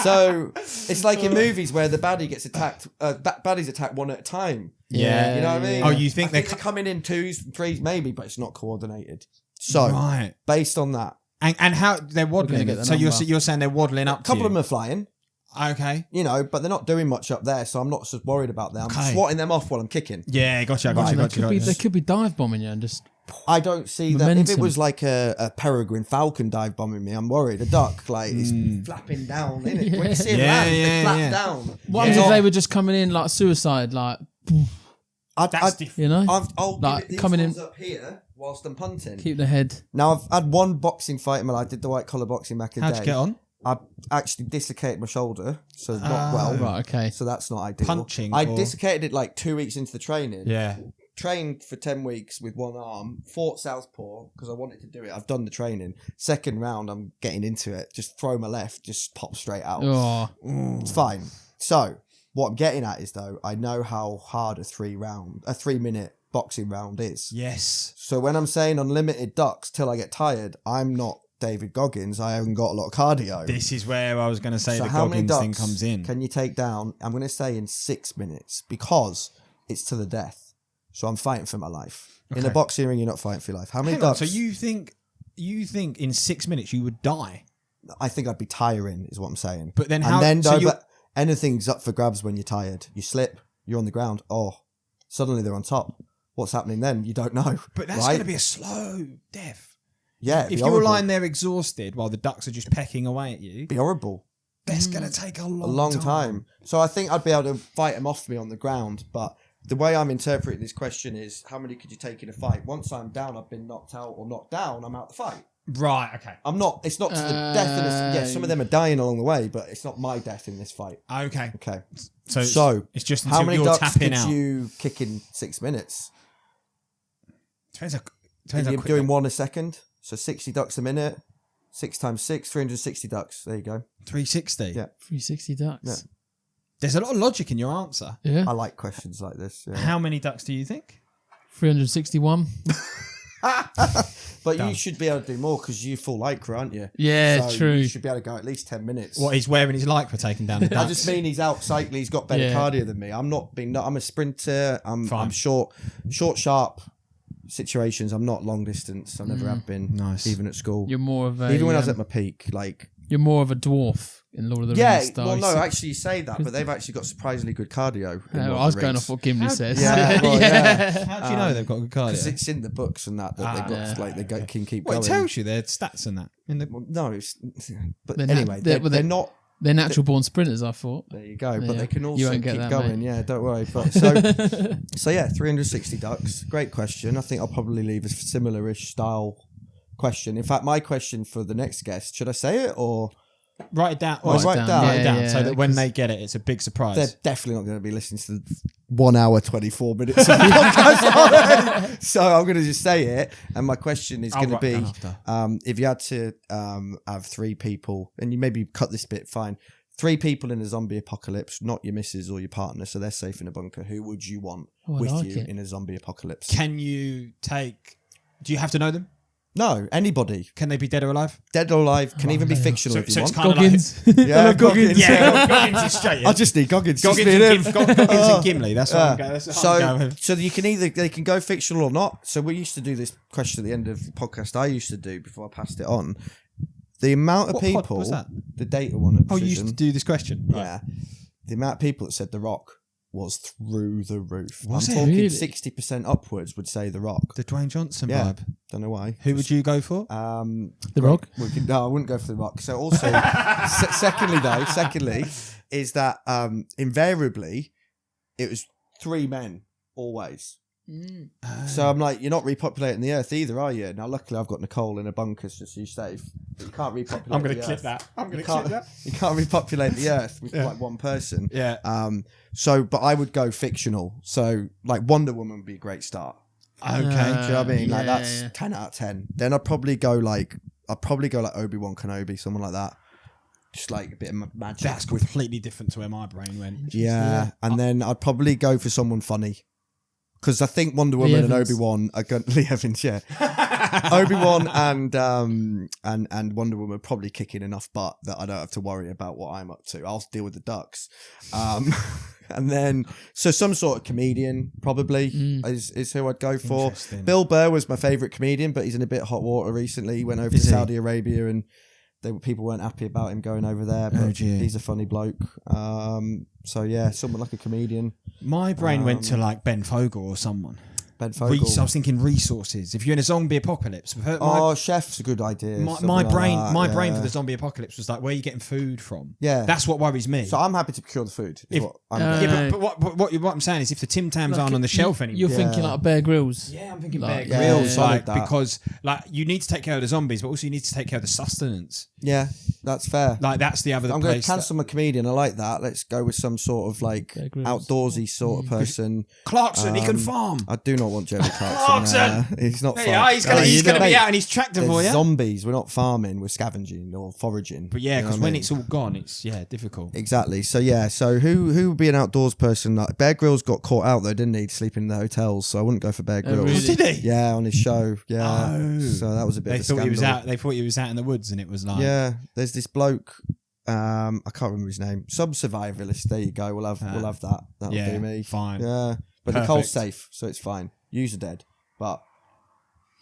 So it's like in movies where the baddie gets attacked, baddies attack one at a time. Yeah. You know what I mean? Oh, you think they're coming in 2s and 3s maybe, but it's not coordinated. So based on that. And how they're waddling. So you're saying they're waddling up. A couple of them are flying. Okay. You know, but they're not doing much up there, so I'm not so worried about them. I'm swatting them off while I'm kicking. Yeah, gotcha. They could be dive bombing you and just. I don't see that. If it was like a peregrine falcon dive bombing me, I'm worried. A duck, like, is flapping down, isn't it? When you see them land, they flap down. What if they were just coming in like suicide, like. That's different. You know? I'll like give it coming in up here whilst I'm punting. Keep the head. Now, I've had one boxing fight in my life. I did the white collar boxing back in the day. How'd you get on? I actually dislocated my shoulder, so not well. Right, okay. So that's not ideal. Punching. I dislocated it like 2 weeks into the training. Yeah. Trained for 10 weeks with one arm, fought southpaw because I wanted to do it. I've done the training. Second round, I'm getting into it. Just throw my left, just pop straight out. Oh. It's fine. So what I'm getting at is though, I know how hard a 3-minute boxing round is. Yes. So when I'm saying unlimited ducks till I get tired, I'm not David Goggins. I haven't got a lot of cardio. This is where I was going to say So the how many Goggins ducks thing comes in. can you take down? I'm going to say in 6 minutes because it's to the death. So I'm fighting for my life. In a boxing ring, you're not fighting for your life. How many ducks? So you think in 6 minutes you would die? I think I'd be tiring, is what I'm saying. But then but anything's up for grabs when you're tired. You slip, you're on the ground. Oh, suddenly they're on top. What's happening then? You don't know. But that's going to be a slow death. Yeah, if you were lying there exhausted while the ducks are just pecking away at you, it'd be horrible. That's going to take a long time. So I think I'd be able to fight them off me on the ground. But the way I'm interpreting this question is, how many could you take in a fight? Once I'm down, I've been knocked out or knocked down, I'm out the fight. Right, okay. I'm not, it's not to the death in this. Yeah, some of them are dying along the way, but it's not my death in this fight. Okay. Okay. So it's just until how many you're ducks tapping could out. you kick in 6 minutes? Depends You're how doing one a second, so 60 ducks a minute. 6 times 6, 360 ducks. There you go. 360. Yeah. 360 ducks. Yeah. There's a lot of logic in your answer. Yeah. I like questions like this. Yeah. How many ducks do you think? 361. But you should be able to do more because you full lycra, aren't you? Yeah, so true. You should be able to go at least 10 minutes. What he's wearing his lycra taking down the ducks. I just mean he's out cycling. He's got better cardio than me. I'm a sprinter. I'm short, sharp situations. I'm not long distance. I never have been. Nice. Even at school. You're more of a. Even when I was at my peak, like. You're more of a dwarf in Lord of the Yeah, Rings. well, no, actually, you say that, but they've actually got surprisingly good cardio. I was going off what Gimli says. Yeah, well, yeah. How do you know they've got good cardio? Because it's in the books and that they've got like they can keep Well, going. it tells you their stats and that. Well, no, but They're anyway, they're not. They're natural born sprinters, I thought. There you go. Yeah. But they can You also won't get keep that, going. mate. Yeah, don't worry. But so yeah, 360 ducks. Great question. I think I'll probably leave a similar-ish style question. In fact, my question for the next guest, should I say it or? Write it down. Write it down. Write it down Yeah, so that when they get it, it's a big surprise. They're definitely not going to be listening to the 1 hour, 24 minutes of the podcast, are they? So I'm going to just say it. And my question is going to be, if you had to have 3 people, and you maybe cut this bit, fine. 3 people in a zombie apocalypse, not your missus or your partner, so they're safe in a bunker. Who would you want with you in a zombie apocalypse? Do you have to know them? No, anybody. Can they be dead or alive? Dead or alive, can even be fictional if you so want. it's kind Goggins. Yeah, Goggins. Yeah, Goggins is straight. I just need Goggins. Goggins and Gimli. That's what I'm going. That's what I'm going with. So you can they can go fictional or not. So we used to do this question at the end of the podcast I used to do before I passed it on. The amount of What people, pod was that? the data one at Oh, you Precision, used to do this question. Right. yeah, the amount of people that said The Rock was through the roof. Was I'm it? talking Really? 60% upwards would say The Rock. The Dwayne Johnson Yeah. vibe. Don't know why. Who would you go for? The Rock. No, I wouldn't go for The Rock. So also, secondly, is that invariably it was 3 men always. So I'm like, you're not repopulating the earth either, are you? Now, luckily, I've got Nicole in a bunker, so she's safe. But you can't repopulate. I'm going the to clip earth. that. I'm going to You clip can't- that. You can't repopulate the earth with like one person. Yeah. So, but I would go fictional. So, like Wonder Woman would be a great start. Okay. Do you know what I mean? Like yeah, that's yeah. 10 out of 10. Then I'd probably go like Obi-Wan Kenobi, someone like that. Just like a bit of magic. That's completely different to where my brain went. Yeah, and then I'd probably go for someone funny. Because I think Wonder Woman and Evans. Obi-Wan are going Lee Evans, yeah. Obi-Wan and Wonder Woman are probably kicking enough butt that I don't have to worry about what I'm up to. I'll deal with the ducks. And then, so some sort of comedian probably is who I'd go for. Interesting. Bill Burr was my favourite comedian, but he's in a bit of hot water recently. He went over Is to he? Saudi Arabia and people weren't happy about him going over there, but dear. he's a funny bloke. So yeah, someone like a comedian. My brain went to like Ben Fogle or someone. Ben Fogle. I was thinking resources. If you're in a zombie apocalypse, Chef's a good idea. my something brain, like that, my yeah. brain for the zombie apocalypse was like, where are you getting food from? Yeah. That's what worries me. So I'm happy to procure the food. Is If- what I'm Uh, getting. yeah, but what I'm saying is, if the Tim Tams aren't on the shelf anymore, You're thinking like Bear Grylls. yeah, I'm thinking Like, Bear yeah, Grylls, yeah, like solid that. because like you need to take care of the zombies, but also you need to take care of the sustenance. Yeah, that's fair. Like that's the other I'm going to place. cancel my comedian. I like that. Let's go with some sort of like Bear Grylls. outdoorsy sort of person. Clarkson, he can farm. I do not want Jeremy Clarkson. Clarkson! He's not There farming. you are, he's gonna be out in his tractor for There's you. zombies. We're not farming. We're scavenging or foraging. But yeah, You know because what I when mean? it's all gone, it's difficult. Exactly. So yeah. So who would be an outdoors person? Like Bear Grylls got caught out though, didn't he? Sleeping in the hotels. So I wouldn't go for Bear Grylls. really? Oh, did he? Yeah, on his show. Yeah. Oh. So that was a bit They of a thought scandal. he was out. They thought he was out in the woods, and it was like, Yeah. There's this bloke. I can't remember his name. Some survivalist. There you go. We'll have that. That'll yeah, do me. fine. Yeah. But Perfect. Nicole's safe, so it's fine. Yous are dead. But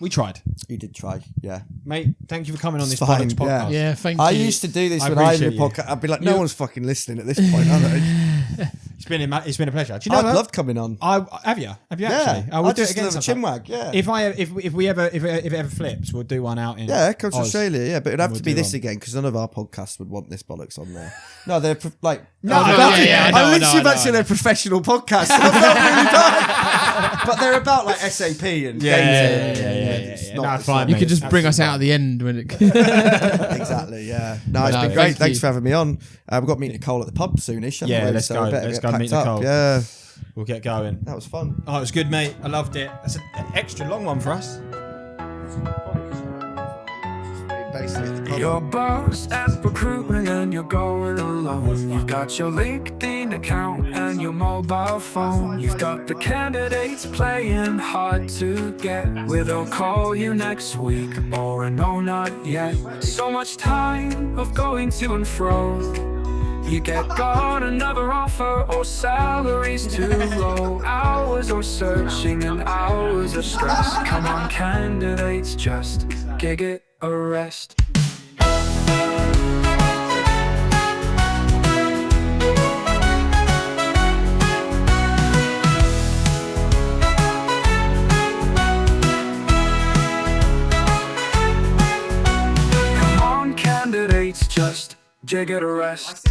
We tried, you did try. Yeah. mate. Thank you for coming on this It's fine, bollocks podcast. Yeah, thank I you. used to do this I when I did appreciate a you. podcast. I'd be like, no one's fucking listening at this point, are they? It's been a pleasure. Do you know I'd what? love coming on. Have you Yeah. actually? I will I'd do it just again love a sometime. chinwag. Yeah. If it ever flips, we'll do one out in Yeah, come to Oz. Australia. Yeah, but it'd have We'll to be do this one. again because none of our podcasts would want this bollocks on there. No, they're like. no, yeah, I know, literally I know, about to say I know. they're professional podcasts. I felt really bad. But they're about like SAP and Yeah, dating. yeah. It's No, not- it's fine, not- You mate. could just bring us Absolutely out at the end when it. Exactly, yeah. No, it's No, been thank great. you. Thanks for having me on. We've got to meet Nicole at the pub soonish. haven't Yeah, we? let's So go. we better Let's get go meet packed up. Nicole. Yeah, We'll get going. that was fun. Oh, it was good, mate. I loved it. That's an extra long one for us. Basically, at the pub. You're boss at recruitment and you're going alone. You've got your LinkedIn account and your mobile phone. You've got the candidates playing hard to get. Whether they'll call you next week or a no, not yet. So much time of going to and fro. You got another offer or salary's too low. Hours of searching and hours of stress. Come on, candidates, just gig it a rest. Come on, candidates, just jig it a rest.